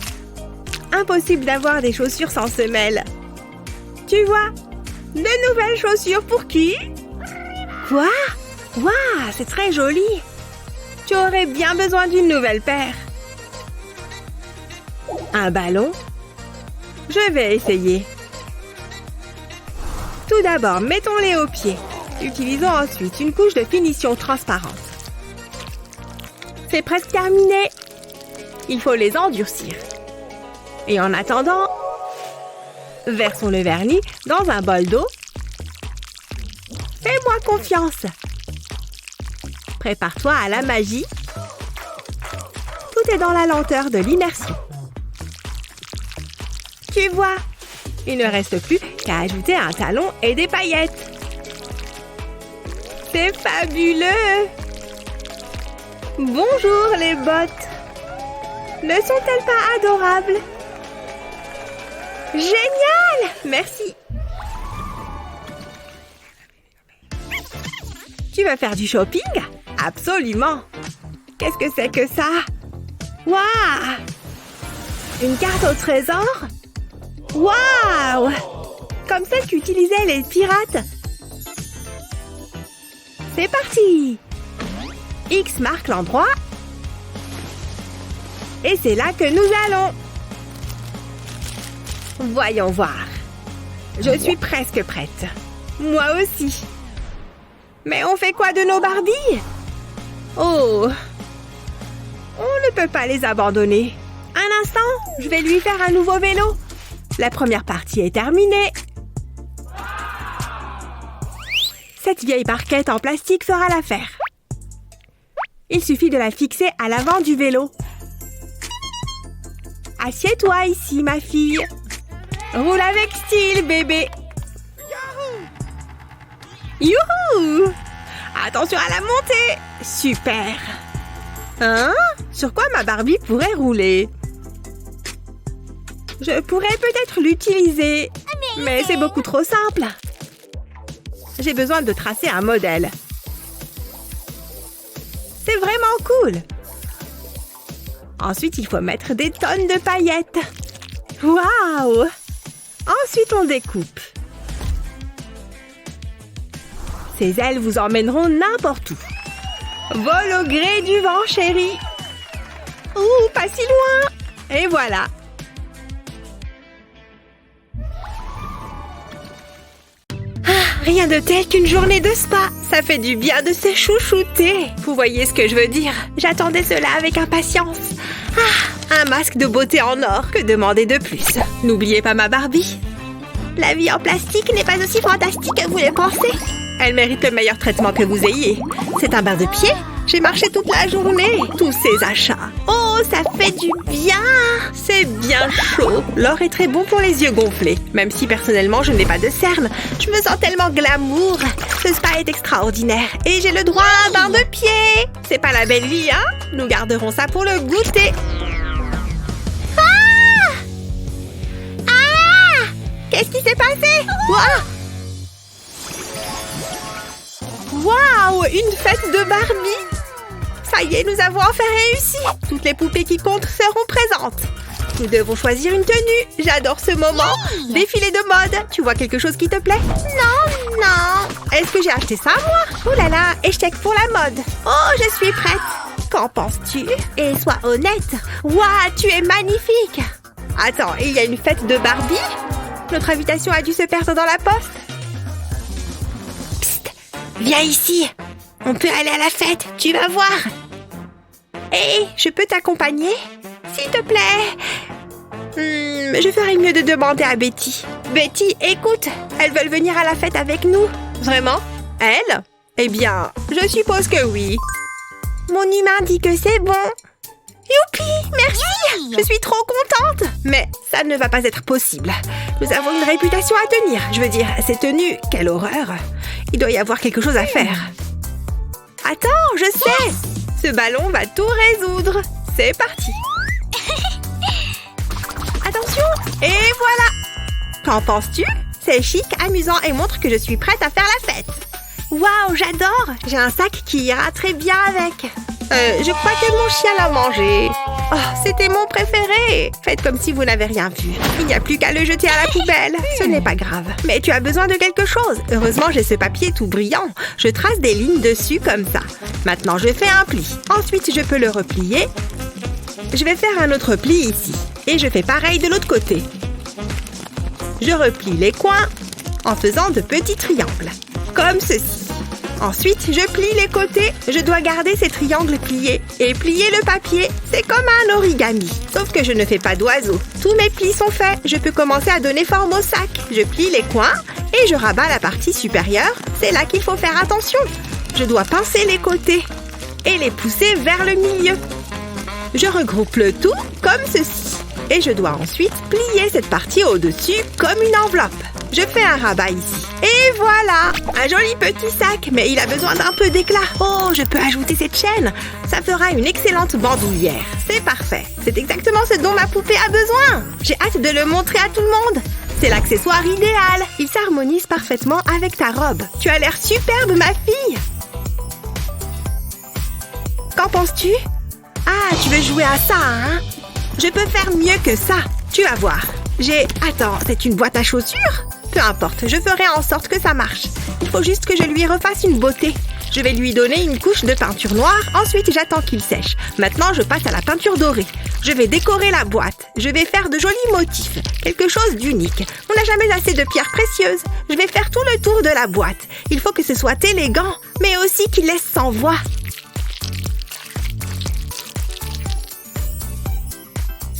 Impossible d'avoir des chaussures sans semelles. Tu vois, de nouvelles chaussures pour qui? Quoi? Waouh, c'est très joli. Tu aurais bien besoin d'une nouvelle paire. Un ballon? Je vais essayer. Tout d'abord, mettons-les aux pieds. Utilisons ensuite une couche de finition transparente. C'est presque terminé. Il faut les endurcir. Et en attendant, versons le vernis dans un bol d'eau. Fais-moi confiance. Prépare-toi à la magie. Tout est dans la lenteur de l'immersion. Tu vois, il ne reste plus qu'à ajouter un talon et des paillettes. C'est fabuleux! Bonjour les bottes! Ne sont-elles pas adorables? Génial! Merci! Tu veux faire du shopping? Absolument! Qu'est-ce que c'est que ça? Waouh! Une carte au trésor? Waouh! Comme celle qu'utilisaient les pirates. C'est parti! X marque l'endroit. Et c'est là que nous allons. Voyons voir. Je suis presque prête. Moi aussi. Mais on fait quoi de nos Barbies? Oh! On ne peut pas les abandonner. Un instant, je vais lui faire un nouveau vélo. La première partie est terminée. Cette vieille barquette en plastique fera l'affaire. Il suffit de la fixer à l'avant du vélo. Assieds-toi ici, ma fille. Roule avec style, bébé. Youhou! Attention à la montée. Super. Hein? Sur quoi ma Barbie pourrait rouler? Je pourrais peut-être l'utiliser, mais c'est beaucoup trop simple. J'ai besoin de tracer un modèle. C'est vraiment cool. Ensuite, il faut mettre des tonnes de paillettes. Waouh! Ensuite, on découpe. Ces ailes vous emmèneront n'importe où. Vol au gré du vent, chérie. Ouh, pas si loin. Et voilà. Rien de tel qu'une journée de spa. Ça fait du bien de se chouchouter. Vous voyez ce que je veux dire? J'attendais cela avec impatience. Un masque de beauté en or. Que demander de plus? N'oubliez pas ma Barbie. La vie en plastique n'est pas aussi fantastique que vous le pensez. Elle mérite le meilleur traitement que vous ayez. C'est un bain de pied J'ai marché toute la journée. Tous ces achats. Oh, ça fait du bien. C'est bien chaud. L'or est très bon pour les yeux gonflés. Même si personnellement, je n'ai pas de cernes. Je me sens tellement glamour. Ce spa est extraordinaire. Et j'ai le droit à un bain de pied. C'est pas la belle vie, hein? Nous garderons ça pour le goûter. Ah! Ah! Qu'est-ce qui s'est passé? Waouh! Une fête de Barbie! Ça y est, nous avons enfin réussi! Toutes les poupées qui comptent seront présentes. Nous devons choisir une tenue. J'adore ce moment. Défilé de mode. Tu vois quelque chose qui te plaît? Non, non. Est-ce que j'ai acheté ça, moi? Oh là là, échec pour la mode. Oh, je suis prête. Qu'en penses-tu? Et sois honnête. Waouh, tu es magnifique. Attends, il y a une fête de Barbie? Notre invitation a dû se perdre dans la poste. Psst, viens ici. On peut aller à la fête, tu vas voir. Hé, je peux t'accompagner? S'il te plaît. Je ferais mieux de demander à Betty. Betty, écoute, elles veulent venir à la fête avec nous. Vraiment? Elles? Eh bien, je suppose que oui. Mon humain dit que c'est bon. Youpi, merci. Je suis trop contente. Mais ça ne va pas être possible. Nous avons une réputation à tenir. Je veux dire, ces tenues, quelle horreur. Il doit y avoir quelque chose à faire. Attends, je sais. Ce ballon va tout résoudre. C'est parti. Attention. Et voilà. Qu'en penses-tu? C'est chic, amusant et montre que je suis prête à faire la fête. Waouh, j'adore. J'ai un sac qui ira très bien avec. Je crois que mon chien l'a mangé. Oh, c'était mon préféré. Faites comme si vous n'avez rien vu. Il n'y a plus qu'à le jeter à la poubelle. Ce n'est pas grave. Mais tu as besoin de quelque chose. Heureusement, j'ai ce papier tout brillant. Je trace des lignes dessus comme ça. Maintenant, je fais un pli. Ensuite, je peux le replier. Je vais faire un autre pli ici. Et je fais pareil de l'autre côté. Je replie les coins en faisant de petits triangles. Comme ceci. Ensuite, je plie les côtés. Je dois garder ces triangles pliés. Et plier le papier, c'est comme un origami. Sauf que je ne fais pas d'oiseau. Tous mes plis sont faits. Je peux commencer à donner forme au sac. Je plie les coins et je rabats la partie supérieure. C'est là qu'il faut faire attention. Je dois pincer les côtés et les pousser vers le milieu. Je regroupe le tout comme ceci. Et je dois ensuite plier cette partie au-dessus comme une enveloppe. Je fais un rabat ici. Et voilà! Un joli petit sac, mais il a besoin d'un peu d'éclat. Oh, je peux ajouter cette chaîne. Ça fera une excellente bandoulière. C'est parfait. C'est exactement ce dont ma poupée a besoin. J'ai hâte de le montrer à tout le monde. C'est l'accessoire idéal. Il s'harmonise parfaitement avec ta robe. Tu as l'air superbe, ma fille. Qu'en penses-tu? Ah, tu veux jouer à ça, hein? Je peux faire mieux que ça. Tu vas voir. Attends, c'est une boîte à chaussures? Peu importe, je ferai en sorte que ça marche. Il faut juste que je lui refasse une beauté. Je vais lui donner une couche de peinture noire. Ensuite, j'attends qu'il sèche. Maintenant, je passe à la peinture dorée. Je vais décorer la boîte. Je vais faire de jolis motifs. Quelque chose d'unique. On n'a jamais assez de pierres précieuses. Je vais faire tout le tour de la boîte. Il faut que ce soit élégant, mais aussi qu'il laisse sans voix.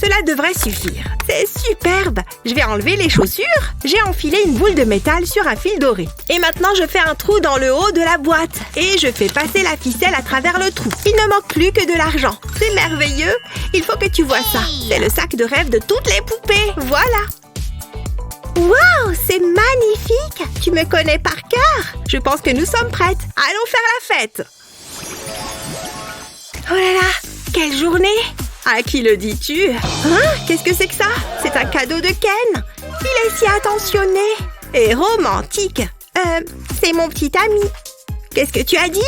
Cela devrait suffire. C'est superbe. Je vais enlever les chaussures. J'ai enfilé une boule de métal sur un fil doré. Et maintenant, je fais un trou dans le haut de la boîte. Et je fais passer la ficelle à travers le trou. Il ne manque plus que de l'argent. C'est merveilleux. Il faut que tu vois ça. C'est le sac de rêve de toutes les poupées. Voilà. Waouh, c'est magnifique. Tu me connais par cœur. Je pense que nous sommes prêtes. Allons faire la fête. Oh là là, quelle journée! À qui le dis-tu? Hein? Qu'est-ce que c'est que ça? C'est un cadeau de Ken. Il est si attentionné et romantique. C'est mon petit ami. Qu'est-ce que tu as dit?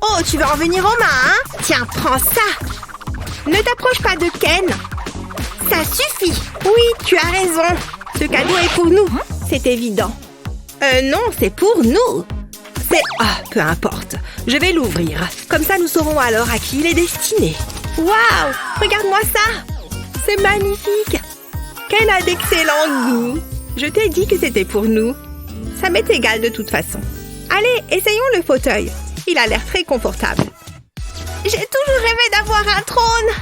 Oh, tu veux en venir aux mains, hein? Tiens, prends ça. Ne t'approche pas de Ken. Ça suffit. Oui, tu as raison. Ce cadeau est pour nous. C'est évident. Non, c'est pour nous. Ah, peu importe. Je vais l'ouvrir. Comme ça, nous saurons alors à qui il est destiné. Waouh! Regarde-moi ça! C'est magnifique! Ken a d'excellents goûts! Je t'ai dit que c'était pour nous. Ça m'est égal de toute façon. Allez, essayons le fauteuil. Il a l'air très confortable. J'ai toujours rêvé d'avoir un trône!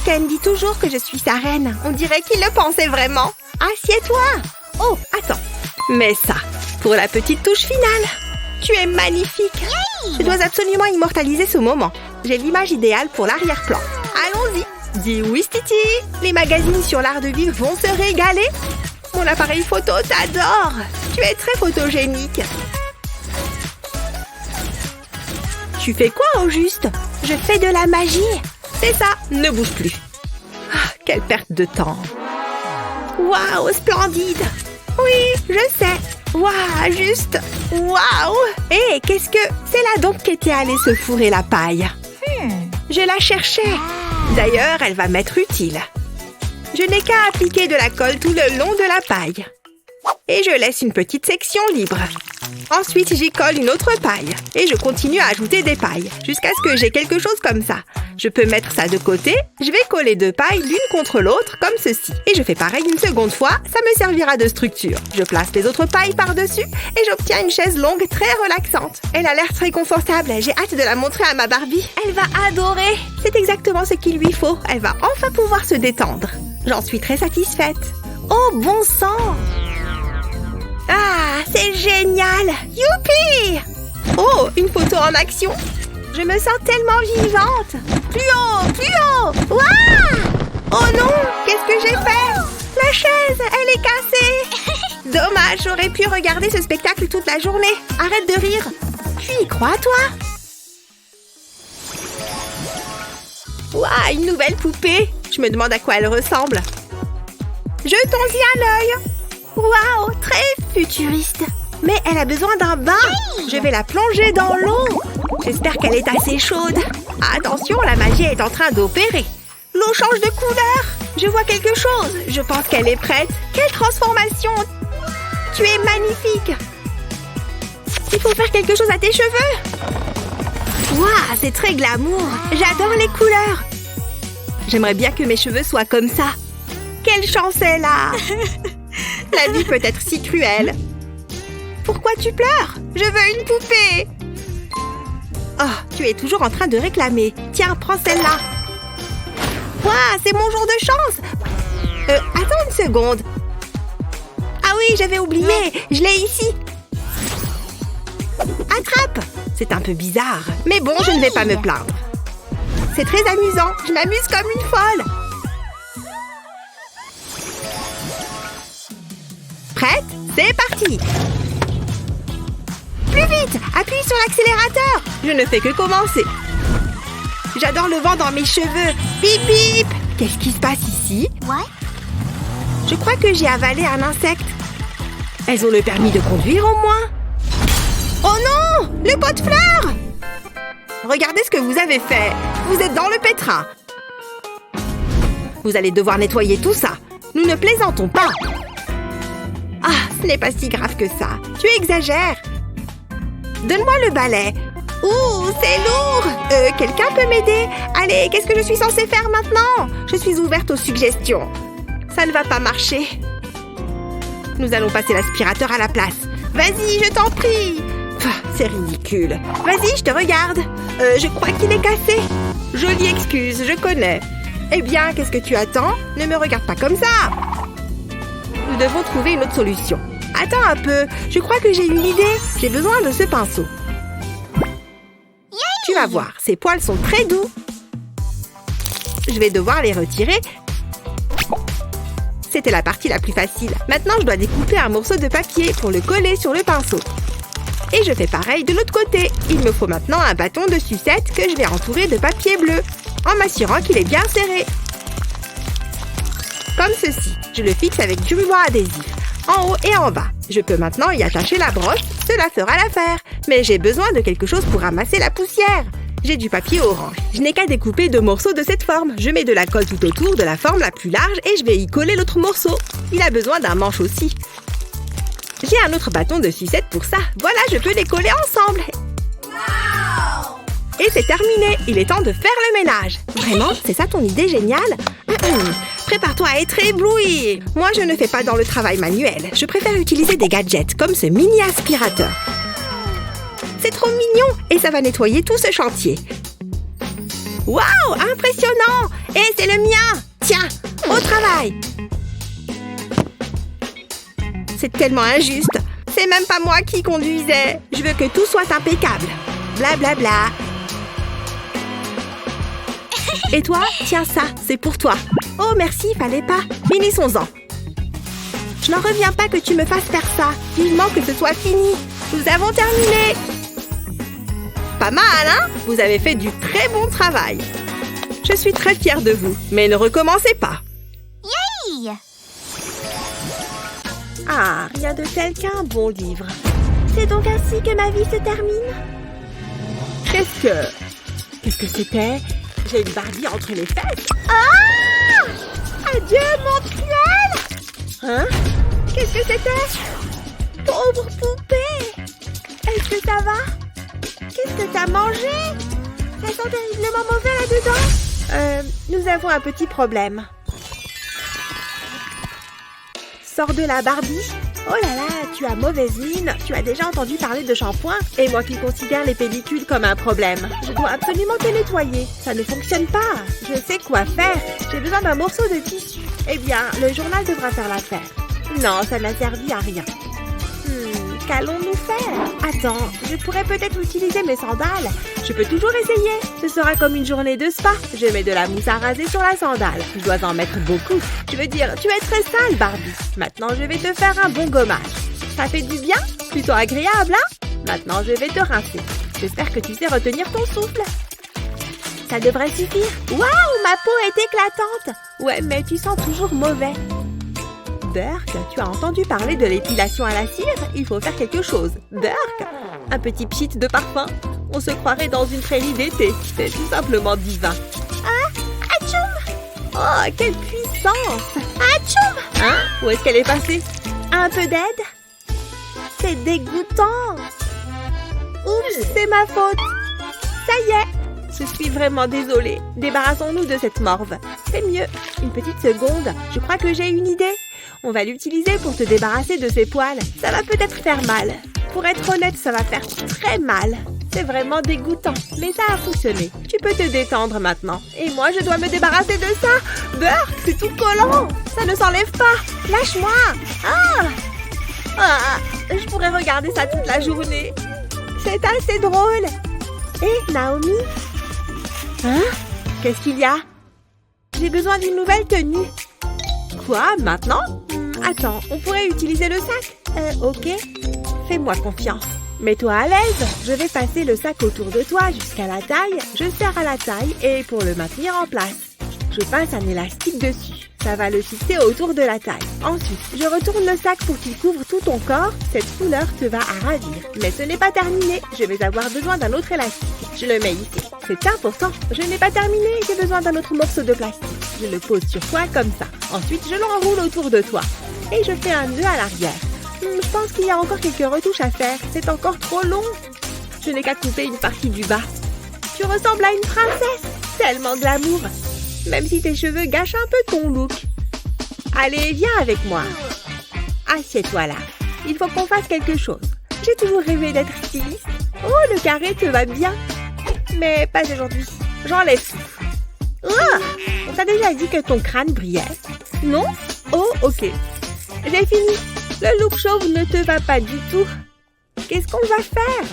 Ken dit toujours que je suis sa reine. On dirait qu'il le pensait vraiment. Assieds-toi! Oh, attends. Mais ça, pour la petite touche finale. Tu es magnifique. Je dois absolument immortaliser ce moment. J'ai l'image idéale pour l'arrière-plan. Allons-y. Dis oui, Titi. Les magazines sur l'art de vivre vont se régaler. Mon appareil photo t'adore. Tu es très photogénique. Tu fais quoi au juste? Je fais de la magie. C'est ça, ne bouge plus. Ah, quelle perte de temps. Waouh, splendide. Oui, je sais. Waouh, juste. Waouh. Hé, qu'est-ce que... C'est là donc qu'était allée se fourrer la paille. Je la cherchais. D'ailleurs, elle va m'être utile. Je n'ai qu'à appliquer de la colle tout le long de la paille. Et je laisse une petite section libre. Ensuite, j'y colle une autre paille. Et je continue à ajouter des pailles, jusqu'à ce que j'ai quelque chose comme ça. Je peux mettre ça de côté. Je vais coller deux pailles l'une contre l'autre, comme ceci. Et je fais pareil une seconde fois, ça me servira de structure. Je place les autres pailles par-dessus et j'obtiens une chaise longue très relaxante. Elle a l'air très confortable. J'ai hâte de la montrer à ma Barbie. Elle va adorer. C'est exactement ce qu'il lui faut. Elle va enfin pouvoir se détendre. J'en suis très satisfaite. Oh, bon sang! Ah, c'est génial! Youpi! Oh, une photo en action! Je me sens tellement vivante! Plus haut! Plus haut! Ouah! Oh non! Qu'est-ce que j'ai fait? La chaise, elle est cassée! Dommage, j'aurais pu regarder ce spectacle toute la journée. Arrête de rire! Tu y crois, toi? Ouah, une nouvelle poupée! Je me demande à quoi elle ressemble. Jetons-y un œil! Waouh, très futuriste. Mais elle a besoin d'un bain. Je vais la plonger dans l'eau. J'espère qu'elle est assez chaude. Attention, la magie est en train d'opérer. L'eau change de couleur. Je vois quelque chose. Je pense qu'elle est prête. Quelle transformation! Tu es magnifique. Il faut faire quelque chose à tes cheveux. Waouh, c'est très glamour. J'adore les couleurs. J'aimerais bien que mes cheveux soient comme ça. Quelle chance elle a! La vie peut être si cruelle. Pourquoi tu pleures? Je veux une poupée. Oh, tu es toujours en train de réclamer. Tiens, prends celle-là. Waouh, c'est mon jour de chance. Attends une seconde. Ah oui, j'avais oublié. Je l'ai ici. Attrape. C'est un peu bizarre. Mais bon, je ne vais pas me plaindre. C'est très amusant. Je m'amuse comme une folle. Prête? C'est parti! Plus vite! Appuie sur l'accélérateur! Je ne fais que commencer. J'adore le vent dans mes cheveux. Bip bip! Qu'est-ce qui se passe ici? Je crois que j'ai avalé un insecte. Elles ont le permis de conduire au moins? Oh non! Le pot de fleurs! Regardez ce que vous avez fait. Vous êtes dans le pétrin. Vous allez devoir nettoyer tout ça. Nous ne plaisantons pas. Ah, ce n'est pas si grave que ça. Tu exagères. Donne-moi le balai. Ouh, c'est lourd. Quelqu'un peut m'aider? Allez, qu'est-ce que je suis censée faire maintenant? Je suis ouverte aux suggestions. Ça ne va pas marcher. Nous allons passer l'aspirateur à la place. Vas-y, je t'en prie. C'est ridicule. Vas-y, je te regarde. Je crois qu'il est cassé. Jolie excuse, je connais. Eh bien, qu'est-ce que tu attends? Ne me regarde pas comme ça. Nous devons trouver une autre solution. Attends un peu, je crois que j'ai une idée. J'ai besoin de ce pinceau. Tu vas voir, ces poils sont très doux. Je vais devoir les retirer. C'était la partie la plus facile. Maintenant, je dois découper un morceau de papier pour le coller sur le pinceau. Et je fais pareil de l'autre côté. Il me faut maintenant un bâton de sucette que je vais entourer de papier bleu, en m'assurant qu'il est bien serré. Comme ceci. Je le fixe avec du ruban adhésif, en haut et en bas. Je peux maintenant y attacher la broche, cela fera l'affaire. Mais j'ai besoin de quelque chose pour ramasser la poussière. J'ai du papier orange. Je n'ai qu'à découper deux morceaux de cette forme. Je mets de la colle tout autour de la forme la plus large et je vais y coller l'autre morceau. Il a besoin d'un manche aussi. J'ai un autre bâton de sucette pour ça. Voilà, je peux les coller ensemble. Et c'est terminé. Il est temps de faire le ménage. Vraiment? C'est ça ton idée géniale? Prépare-toi à être ébloui. Moi, je ne fais pas dans le travail manuel. Je préfère utiliser des gadgets comme ce mini aspirateur. C'est trop mignon et ça va nettoyer tout ce chantier. Waouh, impressionnant! Et c'est le mien! Tiens, au travail! C'est tellement injuste. C'est même pas moi qui conduisais. Je veux que tout soit impeccable. Bla bla bla. Et toi, tiens ça, c'est pour toi. Oh merci, fallait pas. Finissons-en. Je n'en reviens pas que tu me fasses faire ça. Vivement que ce soit fini. Nous avons terminé. Pas mal, hein? Vous avez fait du très bon travail. Je suis très fière de vous, mais ne recommencez pas. Yay! Ah, rien de tel qu'un bon livre. C'est donc ainsi que ma vie se termine? Qu'est-ce que c'était? J'ai une Barbie entre les fesses. Ah! Adieu, mon cruel! Hein? Qu'est-ce que c'était? Pauvre poupée! Est-ce que ça va? Qu'est-ce que t'as mangé? Ça sent terriblement mauvais là-dedans. Nous avons un petit problème. Sors de la Barbie. Oh là là, tu as mauvaise mine. Tu as déjà entendu parler de shampoing? Et moi qui considère les pellicules comme un problème. Je dois absolument te nettoyer. Ça ne fonctionne pas. Je sais quoi faire. J'ai besoin d'un morceau de tissu. Eh bien, le journal devra faire l'affaire. Non, ça n'a servi à rien. Qu'allons-nous faire? Attends, je pourrais peut-être utiliser mes sandales. Je peux toujours essayer. Ce sera comme une journée de spa. Je mets de la mousse à raser sur la sandale. Je dois en mettre beaucoup. Je veux dire, tu es très sale, Barbie. Maintenant, je vais te faire un bon gommage. Ça fait du bien? Plutôt agréable, hein? Maintenant, je vais te rincer. J'espère que tu sais retenir ton souffle. Ça devrait suffire. Waouh, ma peau est éclatante. Ouais, mais tu sens toujours mauvais. Burke, tu as entendu parler de l'épilation à la cire? Il faut faire quelque chose. Burke, un petit pchit de parfum. On se croirait dans une prairie d'été. C'est tout simplement divin. Ah, atchoum! Oh, quelle puissance! Atchoum! Hein? Où est-ce qu'elle est passée? Un peu d'aide? C'est dégoûtant! Oups, c'est ma faute! Ça y est! Je suis vraiment désolée. Débarrassons-nous de cette morve. C'est mieux. Une petite seconde. Je crois que j'ai une idée. On va l'utiliser pour te débarrasser de ses poils. Ça va peut-être faire mal. Pour être honnête, ça va faire très mal. C'est vraiment dégoûtant, mais ça a fonctionné. Tu peux te détendre maintenant. Et moi, je dois me débarrasser de ça. Burke, c'est tout collant. Ça ne s'enlève pas. Lâche-moi. Je pourrais regarder ça toute la journée. C'est assez drôle. Hé, Naomi? Hein? Qu'est-ce qu'il y a? J'ai besoin d'une nouvelle tenue. Quoi, maintenant? Attends, on pourrait utiliser le sac. Ok. Fais-moi confiance. Mets-toi à l'aise. Je vais passer le sac autour de toi jusqu'à la taille. Je serre à la taille et pour le maintenir en place, je passe un élastique dessus. Ça va le fixer autour de la taille. Ensuite, je retourne le sac pour qu'il couvre tout ton corps. Cette couleur te va à ravir. Mais ce n'est pas terminé. Je vais avoir besoin d'un autre élastique. Je le mets ici. C'est important. Je n'ai pas terminé. J'ai besoin d'un autre morceau de plastique. Je le pose sur toi comme ça. Ensuite, je l'enroule autour de toi. Et je fais un nœud à l'arrière. Je pense qu'il y a encore quelques retouches à faire. C'est encore trop long. Je n'ai qu'à couper une partie du bas. Tu ressembles à une princesse. Tellement glamour. Même si tes cheveux gâchent un peu ton look. Allez, viens avec moi. Assieds-toi là. Il faut qu'on fasse quelque chose. J'ai toujours rêvé d'être styliste. Oh, le carré te va bien. Mais pas aujourd'hui. J'enlève tout. Oh, on t'a déjà dit que ton crâne brillait? Non? Oh, ok. J'ai fini. Le look chauve ne te va pas du tout. Qu'est-ce qu'on va faire?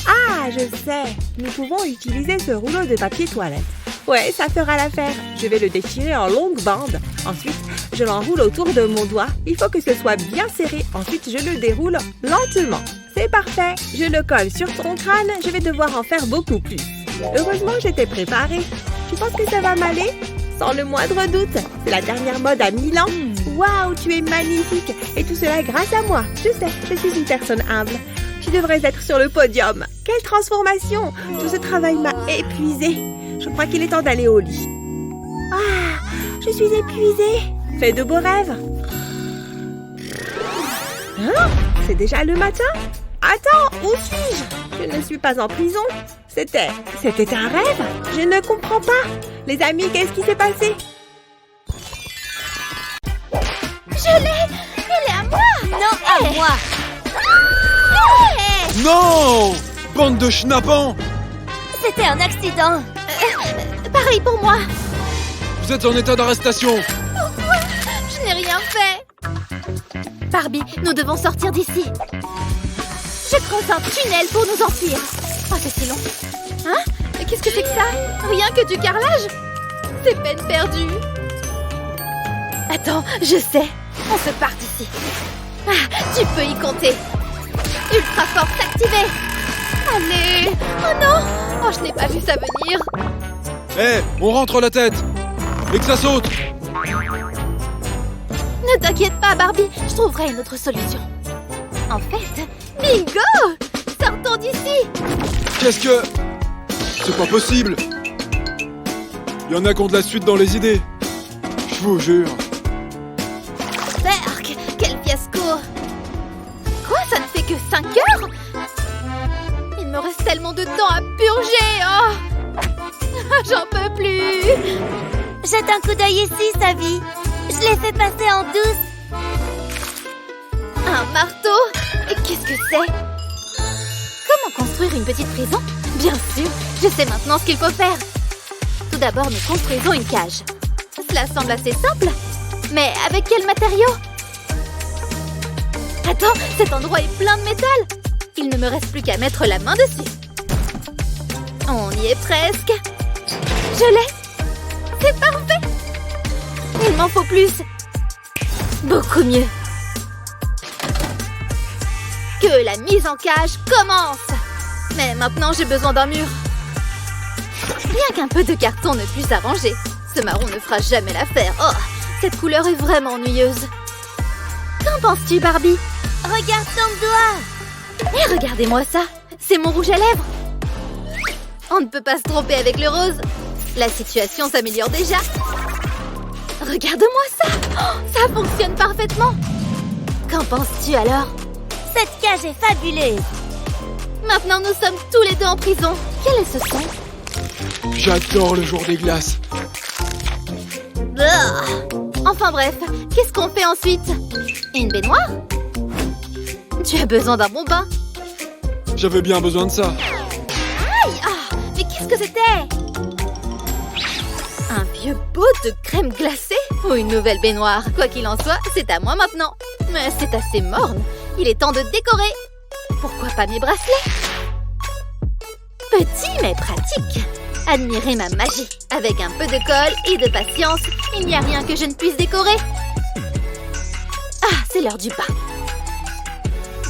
Ah, je sais. Nous pouvons utiliser ce rouleau de papier toilette. Ouais, ça fera l'affaire. Je vais le déchirer en longues bandes. Ensuite, je l'enroule autour de mon doigt. Il faut que ce soit bien serré. Ensuite, je le déroule lentement. C'est parfait. Je le colle sur ton crâne. Je vais devoir en faire beaucoup plus. Heureusement, j'étais préparée. Tu penses que ça va m'aller? Sans le moindre doute. C'est la dernière mode à Milan. Waouh, tu es magnifique. Et tout cela grâce à moi. Je sais, je suis une personne humble. Tu devrais être sur le podium. Quelle transformation! Tout ce travail m'a épuisée. Je crois qu'il est temps d'aller au lit. Ah, je suis épuisée. Fais de beaux rêves. Hein? C'est déjà le matin? Attends, où suis-je? Je ne suis pas en prison. C'était un rêve? Je ne comprends pas. Les amis, qu'est-ce qui s'est passé? Je l'ai! Elle est à moi! Non, à moi! Non! Bande de schnappants! C'était un accident. Pareil pour moi. Vous êtes en état d'arrestation! Pourquoi? Je n'ai rien fait. Barbie, nous devons sortir d'ici. Je creuse un tunnel pour nous enfuir. Oh, c'est si long. Hein? Qu'est-ce que c'est que ça? Rien que du carrelage? C'est peine perdue. Attends, je sais. On se part d'ici. Ah, tu peux y compter. Ultra force activée. Allez. Oh non. Oh, je n'ai pas vu ça venir. Hé, on rentre la tête. Et que ça saute. Ne t'inquiète pas, Barbie. Je trouverai une autre solution. En fait, bingo! Sortons d'ici. Qu'est-ce que... C'est pas possible. Il y en a qui ont de la suite dans les idées. Je vous jure. Berk, quel fiasco! Quoi, ça ne fait que 5 heures? Il me reste tellement de temps à purger! Oh! J'en peux plus! Jette un coup d'œil ici, Savy. Je l'ai fait passer en douce. Un marteau? Et qu'est-ce que c'est? Comment construire une petite prison? Bien sûr, je sais maintenant ce qu'il faut faire. Tout d'abord, nous construisons une cage. Cela semble assez simple. Mais avec quel matériau? Attends, cet endroit est plein de métal. Il ne me reste plus qu'à mettre la main dessus. On y est presque. Je l'ai. C'est parfait. Il m'en faut plus. Beaucoup mieux. Que la mise en cage commence. Mais maintenant, j'ai besoin d'un mur. Rien qu'un peu de carton ne puisse arranger. Ce marron ne fera jamais l'affaire. Oh, cette couleur est vraiment ennuyeuse. Qu'en penses-tu, Barbie? Regarde ton doigt. Et regardez-moi ça. C'est mon rouge à lèvres. On ne peut pas se tromper avec le rose. La situation s'améliore déjà. Regarde-moi ça. Oh, ça fonctionne parfaitement. Qu'en penses-tu alors? Cette cage est fabuleuse. Maintenant, nous sommes tous les deux en prison. Quel est ce son? J'adore le jour des glaces. Enfin bref, qu'est-ce qu'on fait ensuite? Une baignoire? Tu as besoin d'un bon bain. J'avais bien besoin de ça. Aïe! Ah, mais qu'est-ce que c'était? Un vieux pot de crème glacée? Ou une nouvelle baignoire? Quoi qu'il en soit, c'est à moi maintenant. Mais c'est assez morne. Il est temps de décorer. Pourquoi pas mes bracelets? Petit mais pratique. Admirez ma magie. Avec un peu de colle et de patience, il n'y a rien que je ne puisse décorer. Ah, c'est l'heure du bain.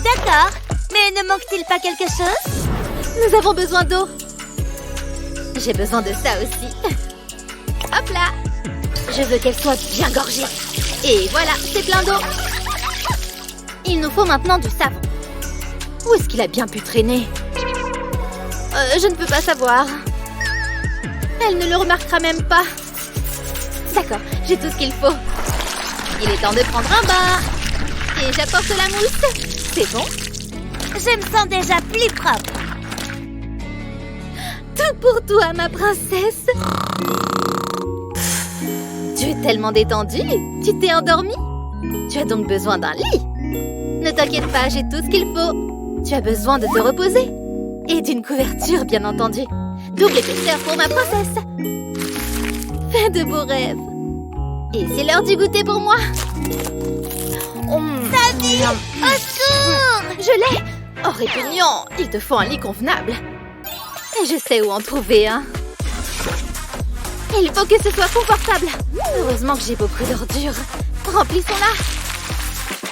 D'accord. Mais ne manque-t-il pas quelque chose? Nous avons besoin d'eau. J'ai besoin de ça aussi. Hop là. Je veux qu'elle soit bien gorgée. Et voilà, c'est plein d'eau. Il nous faut maintenant du savon. Où est-ce qu'il a bien pu traîner? Je ne peux pas savoir. Elle ne le remarquera même pas. D'accord, j'ai tout ce qu'il faut. Il est temps de prendre un bain. Et j'apporte la mousse. C'est bon? Je me sens déjà plus propre. Tout pour toi, ma princesse. Tu es tellement détendue. Tu t'es endormie. Tu as donc besoin d'un lit. Ne t'inquiète pas, j'ai tout ce qu'il faut. Tu as besoin de te reposer. Et d'une couverture, bien entendu. Double épaisseur pour ma princesse. Fais de beaux rêves. Et c'est l'heure du goûter pour moi. Savy, au secours! Je l'ai. Oh, répugnant. Il te faut un lit convenable. Et je sais où en trouver un. Il faut que ce soit confortable. Heureusement que j'ai beaucoup d'ordures. Remplissons-la.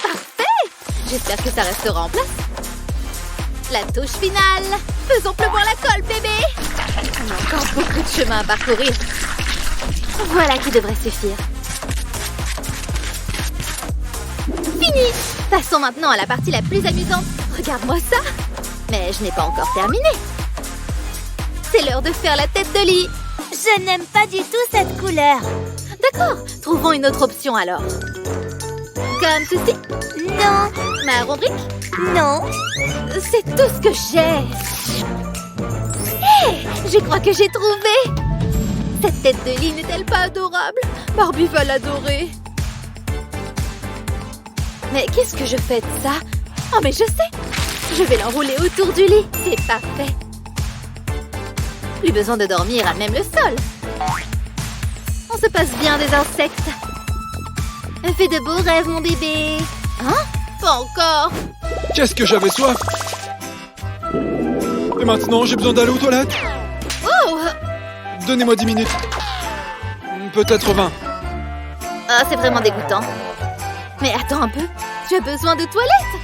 Parfait. J'espère que ça restera en place. La touche finale. Faisons pleuvoir la colle, bébé. On a encore beaucoup de chemin à parcourir. Voilà qui devrait suffire. Fini. Passons maintenant à la partie la plus amusante. Regarde-moi ça. Mais je n'ai pas encore terminé. C'est l'heure de faire la tête de lit. Je n'aime pas du tout cette couleur. D'accord, trouvons une autre option alors. Comme ceci. Non, Marron brique. non. C'est tout ce que j'ai. Hé, je crois que j'ai trouvé. Cette tête de lit n'est-elle pas adorable? Barbie va l'adorer. Mais qu'est-ce que je fais de ça? Oh, mais je sais. Je vais l'enrouler autour du lit. C'est parfait. Plus besoin de dormir à même le sol. On se passe bien des insectes. Fais de beaux rêves, mon bébé. Hein? Pas encore. Qu'est-ce que j'avais soif! Et maintenant, j'ai besoin d'aller aux toilettes! Oh! Donnez-moi 10 minutes. Peut-être 20. Ah, c'est vraiment dégoûtant. Mais attends un peu. Tu as besoin de toilettes.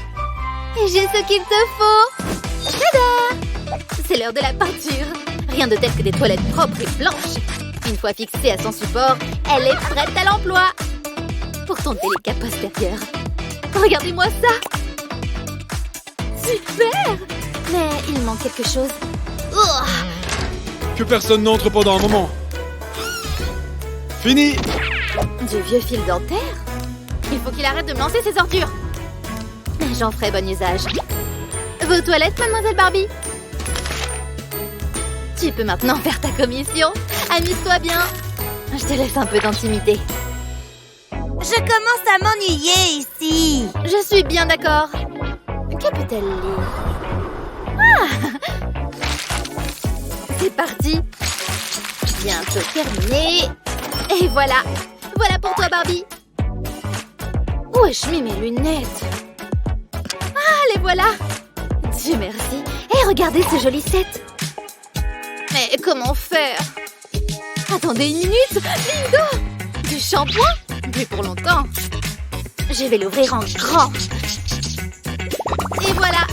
Et j'ai ce qu'il te faut. Tada! C'est l'heure de la peinture. Rien de tel que des toilettes propres et blanches. Une fois fixée à son support, elle est prête à l'emploi. Pour ton délicat postérieur. Regardez-moi ça. Super! Mais il manque quelque chose. Oh! Que personne n'entre pendant un moment. Fini! Du vieux fil dentaire? Il faut qu'il arrête de me lancer ses ordures. J'en ferai bon usage. Vos toilettes, mademoiselle Barbie? Tu peux maintenant faire ta commission. Amuse-toi bien. Je te laisse un peu d'intimité. Je commence à m'ennuyer ici. Je suis bien d'accord. Que peut-elle lire? Ah! C'est parti. Bientôt terminé. Et voilà. Voilà pour toi, Barbie. Où ai-je mis mes lunettes? Ah, les voilà. Dieu merci. Et regardez ce joli set. Mais comment faire? Attendez une minute. Bingo! Du shampoing? Bu pour longtemps. Je vais l'ouvrir en grand. Et voilà.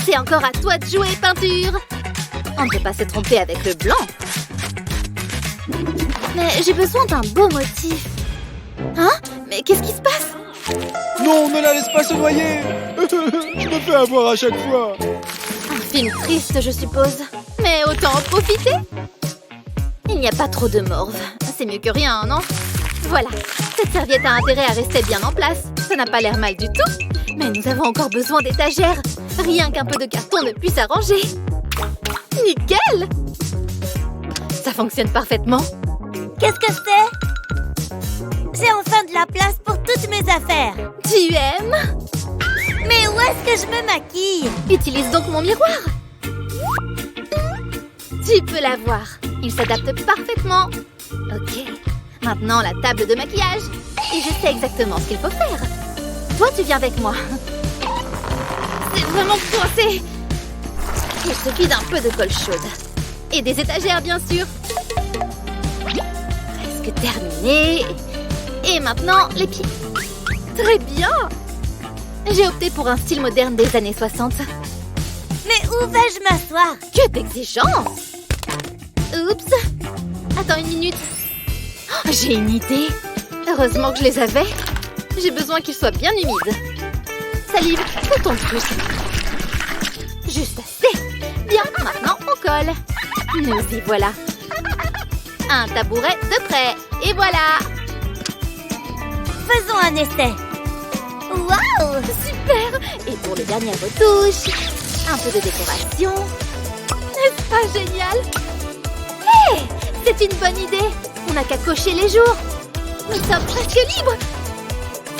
C'est encore à toi de jouer, peinture. On ne peut pas se tromper avec le blanc. Mais j'ai besoin d'un beau motif. Hein? Mais qu'est-ce qui se passe? Non, ne la laisse pas se noyer. Je me fais avoir à chaque fois. Un film triste, je suppose. Mais autant en profiter. Il n'y a pas trop de morve. C'est mieux que rien, non? Voilà. Cette serviette a intérêt à rester bien en place. Ça n'a pas l'air mal du tout. Mais nous avons encore besoin d'étagères. Rien qu'un peu de carton ne puisse arranger. Nickel! Ça fonctionne parfaitement. Qu'est-ce que c'est? J'ai enfin de la place pour toutes mes affaires. Tu aimes? Mais où est-ce que je me maquille? Utilise donc mon miroir. Tu peux l'avoir. Il s'adapte parfaitement. Ok. Maintenant, la table de maquillage. Et je sais exactement ce qu'il faut faire. Toi, tu viens avec moi. C'est vraiment coincé. Il suffit d'un peu de colle chaude. Et des étagères, bien sûr. Presque terminé. Et maintenant, les pieds. Très bien. J'ai opté pour un style moderne des années 60. Mais où vais-je m'asseoir? Que d'exigence! Oups! Attends une minute. Oh, j'ai une idée. Heureusement que je les avais. J'ai besoin qu'ils soient bien humides. Salive, fais ton truc. Juste assez. Bien, maintenant on colle. Nous y voilà. Un tabouret de près. Et voilà. Faisons un essai. Waouh! Super! Et pour les dernières retouches, un peu de décoration. N'est-ce pas génial? Hé! C'est une bonne idée! On n'a qu'à cocher les jours. Nous sommes presque libres.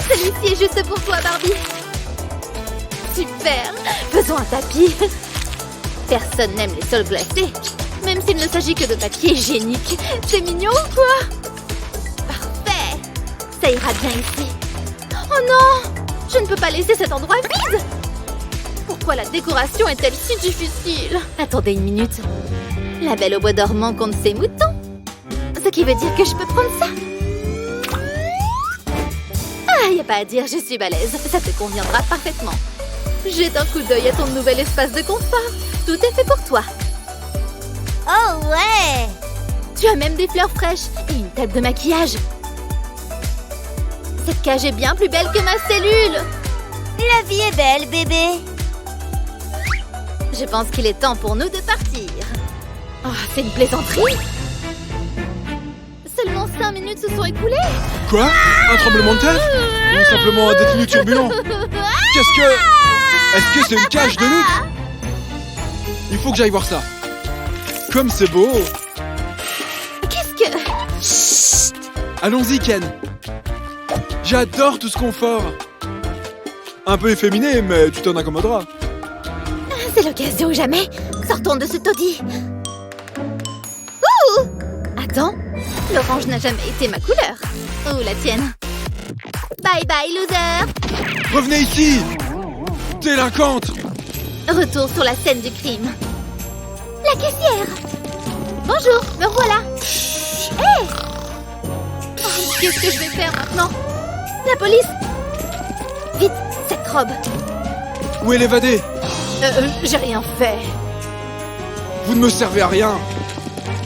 Celui-ci est juste pour toi, Barbie. Super! Faisons un tapis. Personne n'aime les sols glacés, même s'il ne s'agit que de papier hygiénique. C'est mignon ou quoi? Parfait! Ça ira bien ici. Oh non! Je ne peux pas laisser cet endroit vide! Pourquoi la décoration est-elle si difficile? Attendez une minute. La belle au bois dormant compte ses moutons. Ce qui veut dire que je peux prendre ça. Ah, y a pas à dire, je suis balèze. Ça te conviendra parfaitement. Jette un coup d'œil à ton nouvel espace de confort. Tout est fait pour toi. Oh ouais! Tu as même des fleurs fraîches et une table de maquillage. Cette cage est bien plus belle que ma cellule. La vie est belle, bébé. Je pense qu'il est temps pour nous de partir. Oh, c'est une plaisanterie. Seulement 5 minutes se sont écoulées. Quoi? Un tremblement de terre? Ou simplement un détenu turbulent? Qu'est-ce que... Est-ce que c'est une cage de luxe? Il faut que j'aille voir ça. Comme c'est beau. Qu'est-ce que... Chut! Allons-y, Ken. J'adore tout ce confort. Un peu efféminé, mais tu t'en accommoderas. C'est l'occasion ou jamais. Sortons de ce taudis. Ouh! Attends, l'orange n'a jamais été ma couleur. Ou la tienne. Bye bye, loser. Revenez ici! Délinquante! Retour sur la scène du crime. La caissière. Bonjour, me revoilà. Hé! Oh, qu'est-ce que je vais faire maintenant? La police! Vite, cette robe. Où est l'évadé? J'ai rien fait. Vous ne me servez à rien.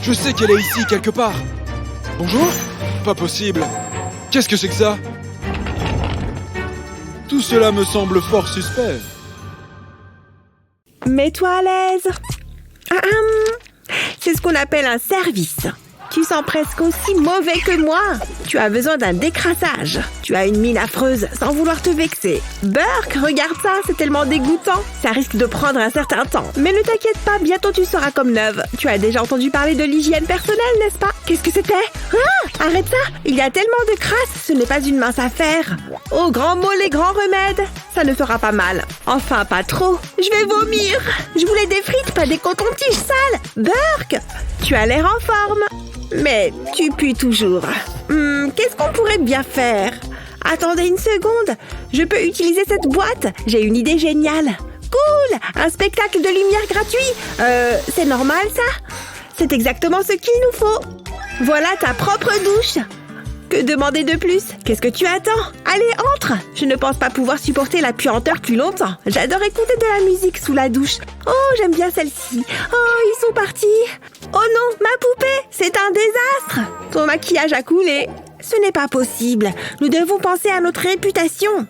Je sais qu'elle est ici, quelque part. Bonjour? Pas possible. Qu'est-ce que c'est que ça? Tout cela me semble fort suspect. Mets-toi à l'aise. C'est ce qu'on appelle un service. Tu sens presque aussi mauvais que moi. Tu as besoin d'un décrassage. Tu as une mine affreuse sans vouloir te vexer. Burke, regarde ça, c'est tellement dégoûtant. Ça risque de prendre un certain temps. Mais ne t'inquiète pas, bientôt tu seras comme neuve. Tu as déjà entendu parler de l'hygiène personnelle, n'est-ce pas? Qu'est-ce que c'était? Ah, arrête ça. Il y a tellement de crasse, ce n'est pas une mince affaire. Oh, grand mot, les grands remèdes. Ça ne fera pas mal. Enfin, pas trop. Je vais vomir. Je voulais des frites, pas des cotons-tiges sales. Burke, tu as l'air en forme. Mais tu pues toujours. Qu'est-ce qu'on pourrait bien faire? Attendez une seconde. Je peux utiliser cette boîte. J'ai une idée géniale. Cool! Un spectacle de lumière gratuit. C'est normal, ça? C'est exactement ce qu'il nous faut. Voilà ta propre douche. Que demander de plus? Qu'est-ce que tu attends? Allez, entre! Je ne pense pas pouvoir supporter la puanteur plus longtemps. J'adore écouter de la musique sous la douche. Oh, j'aime bien celle-ci. Oh, ils sont partis. Oh non, ma poupée! C'est un désastre! Ton maquillage a coulé. Ce n'est pas possible. Nous devons penser à notre réputation.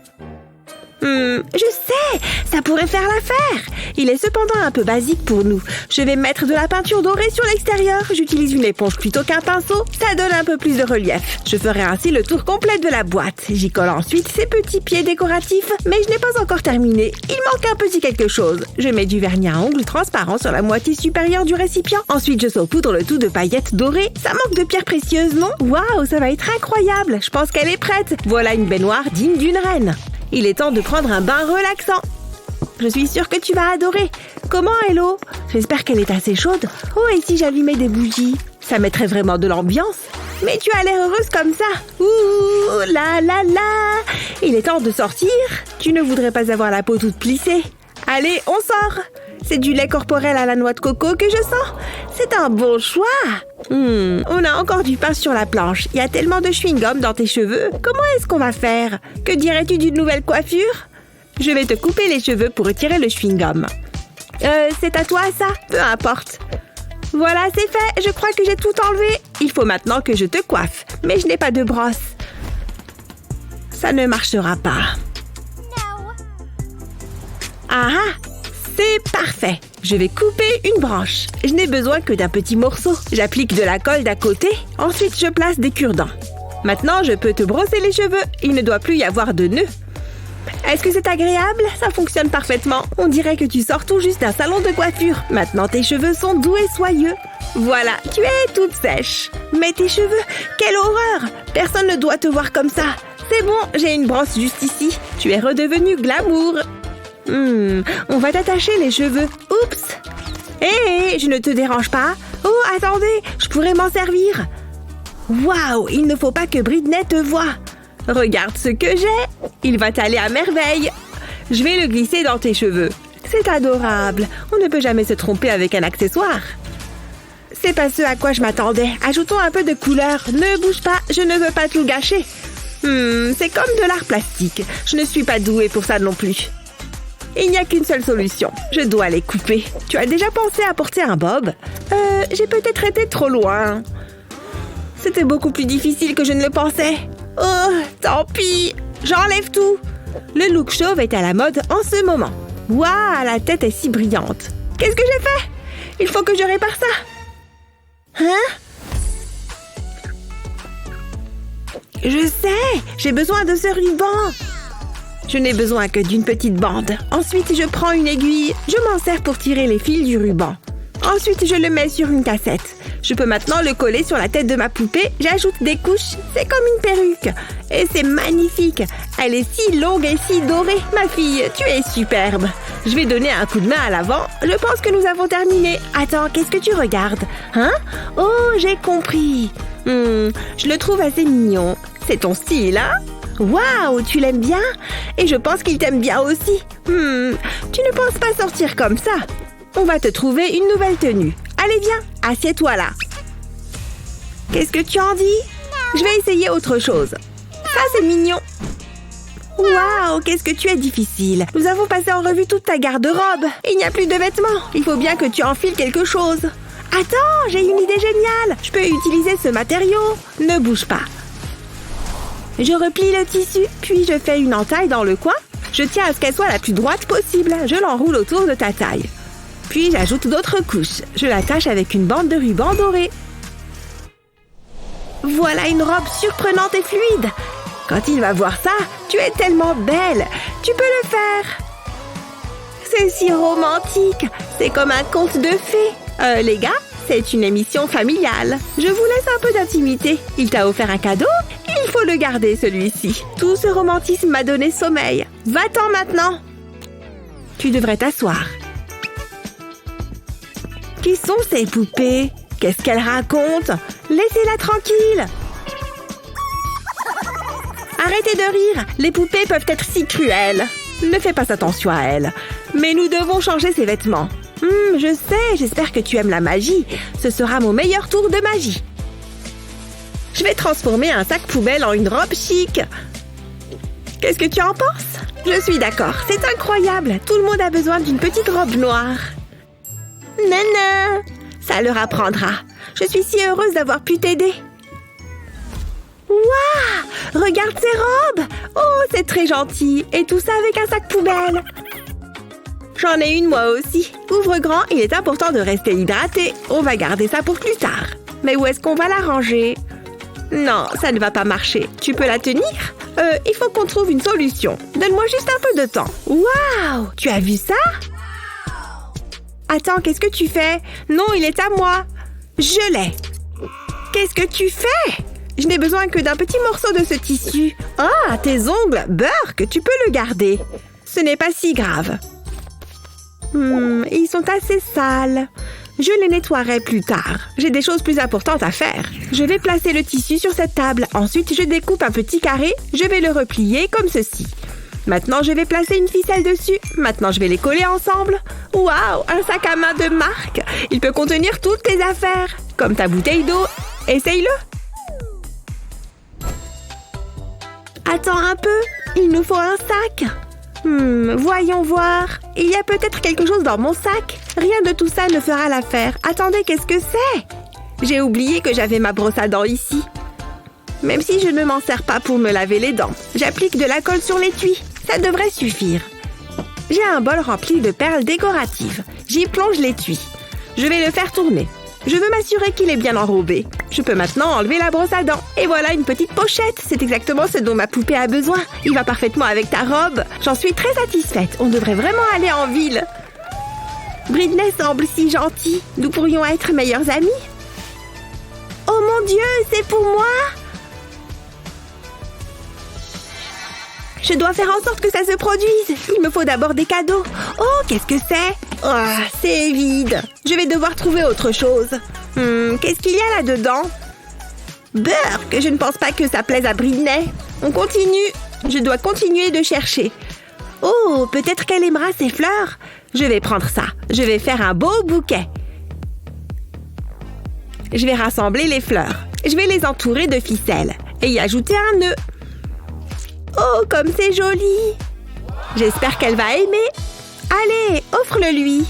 Je sais, ça pourrait faire l'affaire. Il est cependant un peu basique pour nous. Je vais mettre de la peinture dorée sur l'extérieur. J'utilise une éponge plutôt qu'un pinceau. Ça donne un peu plus de relief. Je ferai ainsi le tour complet de la boîte. J'y colle ensuite ces petits pieds décoratifs. Mais je n'ai pas encore terminé. Il manque un petit quelque chose. Je mets du vernis à ongles transparent sur la moitié supérieure du récipient. Ensuite, je saupoudre le tout de paillettes dorées. Ça manque de pierres précieuses, non? Waouh, ça va être incroyable. Je pense qu'elle est prête. Voilà une baignoire digne d'une reine. Il est temps de prendre un bain relaxant. Je suis sûre que tu vas adorer. Comment est l'eau? J'espère qu'elle est assez chaude. Oh, et si j'allumais des bougies? Ça mettrait vraiment de l'ambiance. Mais tu as l'air heureuse comme ça. Ouh, la la la. Il est temps de sortir. Tu ne voudrais pas avoir la peau toute plissée. Allez, on sort. C'est du lait corporel à la noix de coco que je sens. C'est un bon choix. On a encore du pain sur la planche. Il y a tellement de chewing-gum dans tes cheveux. Comment est-ce qu'on va faire? Que dirais-tu d'une nouvelle coiffure? Je vais te couper les cheveux pour retirer le chewing-gum. C'est à toi ça? Peu importe. Voilà, c'est fait. Je crois que j'ai tout enlevé. Il faut maintenant que je te coiffe. Mais je n'ai pas de brosse. Ça ne marchera pas. Ah! C'est parfait. Je vais couper une branche. Je n'ai besoin que d'un petit morceau. J'applique de la colle d'à côté. Ensuite, je place des cure-dents. Maintenant, je peux te brosser les cheveux. Il ne doit plus y avoir de nœuds. Est-ce que c'est agréable? Ça fonctionne parfaitement. On dirait que tu sors tout juste d'un salon de coiffure. Maintenant, tes cheveux sont doux et soyeux. Voilà, tu es toute sèche. Mais tes cheveux, quelle horreur! Personne ne doit te voir comme ça. C'est bon, j'ai une brosse juste ici. Tu es redevenu glamour. On va t'attacher les cheveux. Oups! Hé, je ne te dérange pas? Oh, attendez, je pourrais m'en servir. Waouh, il ne faut pas que Britney te voie. Regarde ce que j'ai. Il va t'aller à merveille. Je vais le glisser dans tes cheveux. C'est adorable. On ne peut jamais se tromper avec un accessoire. C'est pas ce à quoi je m'attendais. Ajoutons un peu de couleur. Ne bouge pas, je ne veux pas tout gâcher. C'est comme de l'art plastique. Je ne suis pas douée pour ça non plus. Il n'y a qu'une seule solution. Je dois les couper. Tu as déjà pensé à porter un bob? J'ai peut-être été trop loin. C'était beaucoup plus difficile que je ne le pensais. Oh, tant pis. J'enlève tout. Le look chauve est à la mode en ce moment. Waouh, la tête est si brillante. Qu'est-ce que j'ai fait? Il faut que je répare ça. Je sais, j'ai besoin de ce ruban. Je n'ai besoin que d'une petite bande. Ensuite, je prends une aiguille. Je m'en sers pour tirer les fils du ruban. Ensuite, je le mets sur une cassette. Je peux maintenant le coller sur la tête de ma poupée. J'ajoute des couches. C'est comme une perruque. Et c'est magnifique. Elle est si longue et si dorée. Ma fille, tu es superbe. Je vais donner un coup de main à l'avant. Je pense que nous avons terminé. Attends, qu'est-ce que tu regardes? Oh, j'ai compris. Je le trouve assez mignon. C'est ton style, hein? Waouh, tu l'aimes bien? Et je pense qu'il t'aime bien aussi. Tu ne penses pas sortir comme ça? On va te trouver une nouvelle tenue. Allez, viens, assieds-toi là. Qu'est-ce que tu en dis? Je vais essayer autre chose. Ça, c'est mignon. Waouh, qu'est-ce que tu es difficile. Nous avons passé en revue toute ta garde-robe. Il n'y a plus de vêtements. Il faut bien que tu enfiles quelque chose. Attends, j'ai une idée géniale. Je peux utiliser ce matériau. Ne bouge pas. Je replie le tissu, puis je fais une entaille dans le coin. Je tiens à ce qu'elle soit la plus droite possible. Je l'enroule autour de ta taille. Puis j'ajoute d'autres couches. Je l'attache avec une bande de ruban doré. Voilà une robe surprenante et fluide. Quand il va voir ça, tu es tellement belle. Tu peux le faire. C'est si romantique. C'est comme un conte de fées. Les gars, c'est une émission familiale. Je vous laisse un peu d'intimité. Il t'a offert un cadeau. Il faut le garder, celui-ci. Tout ce romantisme m'a donné sommeil. Va-t'en maintenant. Tu devrais t'asseoir. Qui sont ces poupées? Qu'est-ce qu'elles racontent? Laissez-la tranquille. Arrêtez de rire. Les poupées peuvent être si cruelles. Ne fais pas attention à elles. Mais nous devons changer ses vêtements. Je sais, j'espère que tu aimes la magie. Ce sera mon meilleur tour de magie. Je vais transformer un sac poubelle en une robe chic. Qu'est-ce que tu en penses? Je suis d'accord, c'est incroyable. Tout le monde a besoin d'une petite robe noire. Non, ça leur apprendra. Je suis si heureuse d'avoir pu t'aider. Waouh! Regarde ces robes! Oh, c'est très gentil. Et tout ça avec un sac poubelle. J'en ai une moi aussi. Ouvre grand, il est important de rester hydraté. On va garder ça pour plus tard. Mais où est-ce qu'on va la ranger? Non, ça ne va pas marcher. Tu peux la tenir? Il faut qu'on trouve une solution. Donne-moi juste un peu de temps. Waouh! Tu as vu ça? Attends, qu'est-ce que tu fais? Non, il est à moi. Je l'ai. Qu'est-ce que tu fais? Je n'ai besoin que d'un petit morceau de ce tissu. Ah, tes ongles, Burk, tu peux le garder. Ce n'est pas si grave. Ils sont assez sales. Je les nettoierai plus tard. J'ai des choses plus importantes à faire. Je vais placer le tissu sur cette table. Ensuite, je découpe un petit carré. Je vais le replier comme ceci. Maintenant, je vais placer une ficelle dessus. Maintenant, je vais les coller ensemble. Waouh, un sac à main de marque. Il peut contenir toutes tes affaires. Comme ta bouteille d'eau. Essaye-le. Attends un peu. Il nous faut un sac. Voyons voir. Il y a peut-être quelque chose dans mon sac. Rien de tout ça ne fera l'affaire. Attendez, qu'est-ce que c'est? J'ai oublié que j'avais ma brosse à dents ici. Même si je ne m'en sers pas pour me laver les dents. J'applique de la colle sur l'étui. Ça devrait suffire. J'ai un bol rempli de perles décoratives. J'y plonge l'étui. Je vais le faire tourner. Je veux m'assurer qu'il est bien enrobé. Je peux maintenant enlever la brosse à dents. Et voilà une petite pochette. C'est exactement ce dont ma poupée a besoin. Il va parfaitement avec ta robe. J'en suis très satisfaite. On devrait vraiment aller en ville. Britney semble si gentille. Nous pourrions être meilleures amies. Oh mon Dieu, c'est pour moi? Je dois faire en sorte que ça se produise. Il me faut d'abord des cadeaux. Oh, qu'est-ce que c'est? Oh, c'est vide. Je vais devoir trouver autre chose. Qu'est-ce qu'il y a là-dedans? Burk, je ne pense pas que ça plaise à Britney. On continue. Je dois continuer de chercher. Oh, peut-être qu'elle aimera ces fleurs. Je vais prendre ça. Je vais faire un beau bouquet. Je vais rassembler les fleurs. Je vais les entourer de ficelle et y ajouter un nœud. Oh, comme c'est joli! J'espère qu'elle va aimer. Allez, offre-le-lui.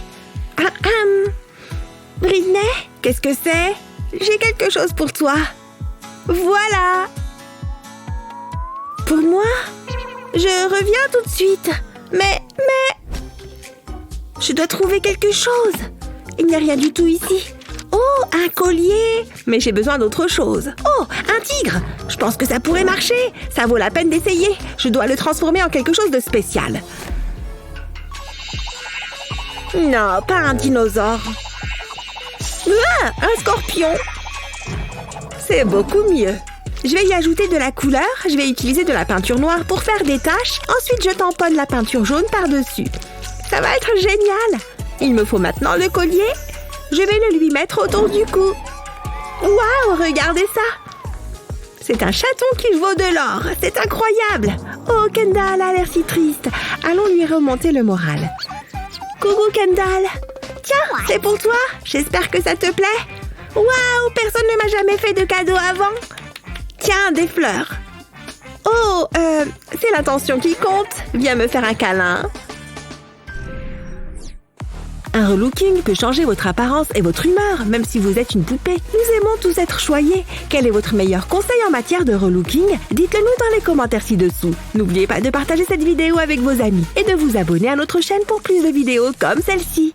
Britney, qu'est-ce que c'est? J'ai quelque chose pour toi. Voilà. Pour moi? Je reviens tout de suite. Mais... Je dois trouver quelque chose. Il n'y a rien du tout ici. Oh, un collier! Mais j'ai besoin d'autre chose. Oh, un tigre! Je pense que ça pourrait marcher. Ça vaut la peine d'essayer. Je dois le transformer en quelque chose de spécial. Non, pas un dinosaure. Ah, un scorpion! C'est beaucoup mieux. Je vais y ajouter de la couleur. Je vais utiliser de la peinture noire pour faire des taches. Ensuite, je tamponne la peinture jaune par-dessus. Ça va être génial! Il me faut maintenant le collier. Je vais le lui mettre autour du cou. Waouh, regardez ça! C'est un chaton qui vaut de l'or. C'est incroyable. Oh, Kendall a l'air si triste. Allons lui remonter le moral. Coucou, Kendall. Tiens, c'est pour toi. J'espère que ça te plaît. Waouh, personne ne m'a jamais fait de cadeau avant. Tiens, des fleurs. Oh, c'est l'intention qui compte. Viens me faire un câlin. Un relooking peut changer votre apparence et votre humeur, même si vous êtes une poupée. Nous aimons tous être choyés. Quel est votre meilleur conseil en matière de relooking? Dites-le nous dans les commentaires ci-dessous. N'oubliez pas de partager cette vidéo avec vos amis et de vous abonner à notre chaîne pour plus de vidéos comme celle-ci.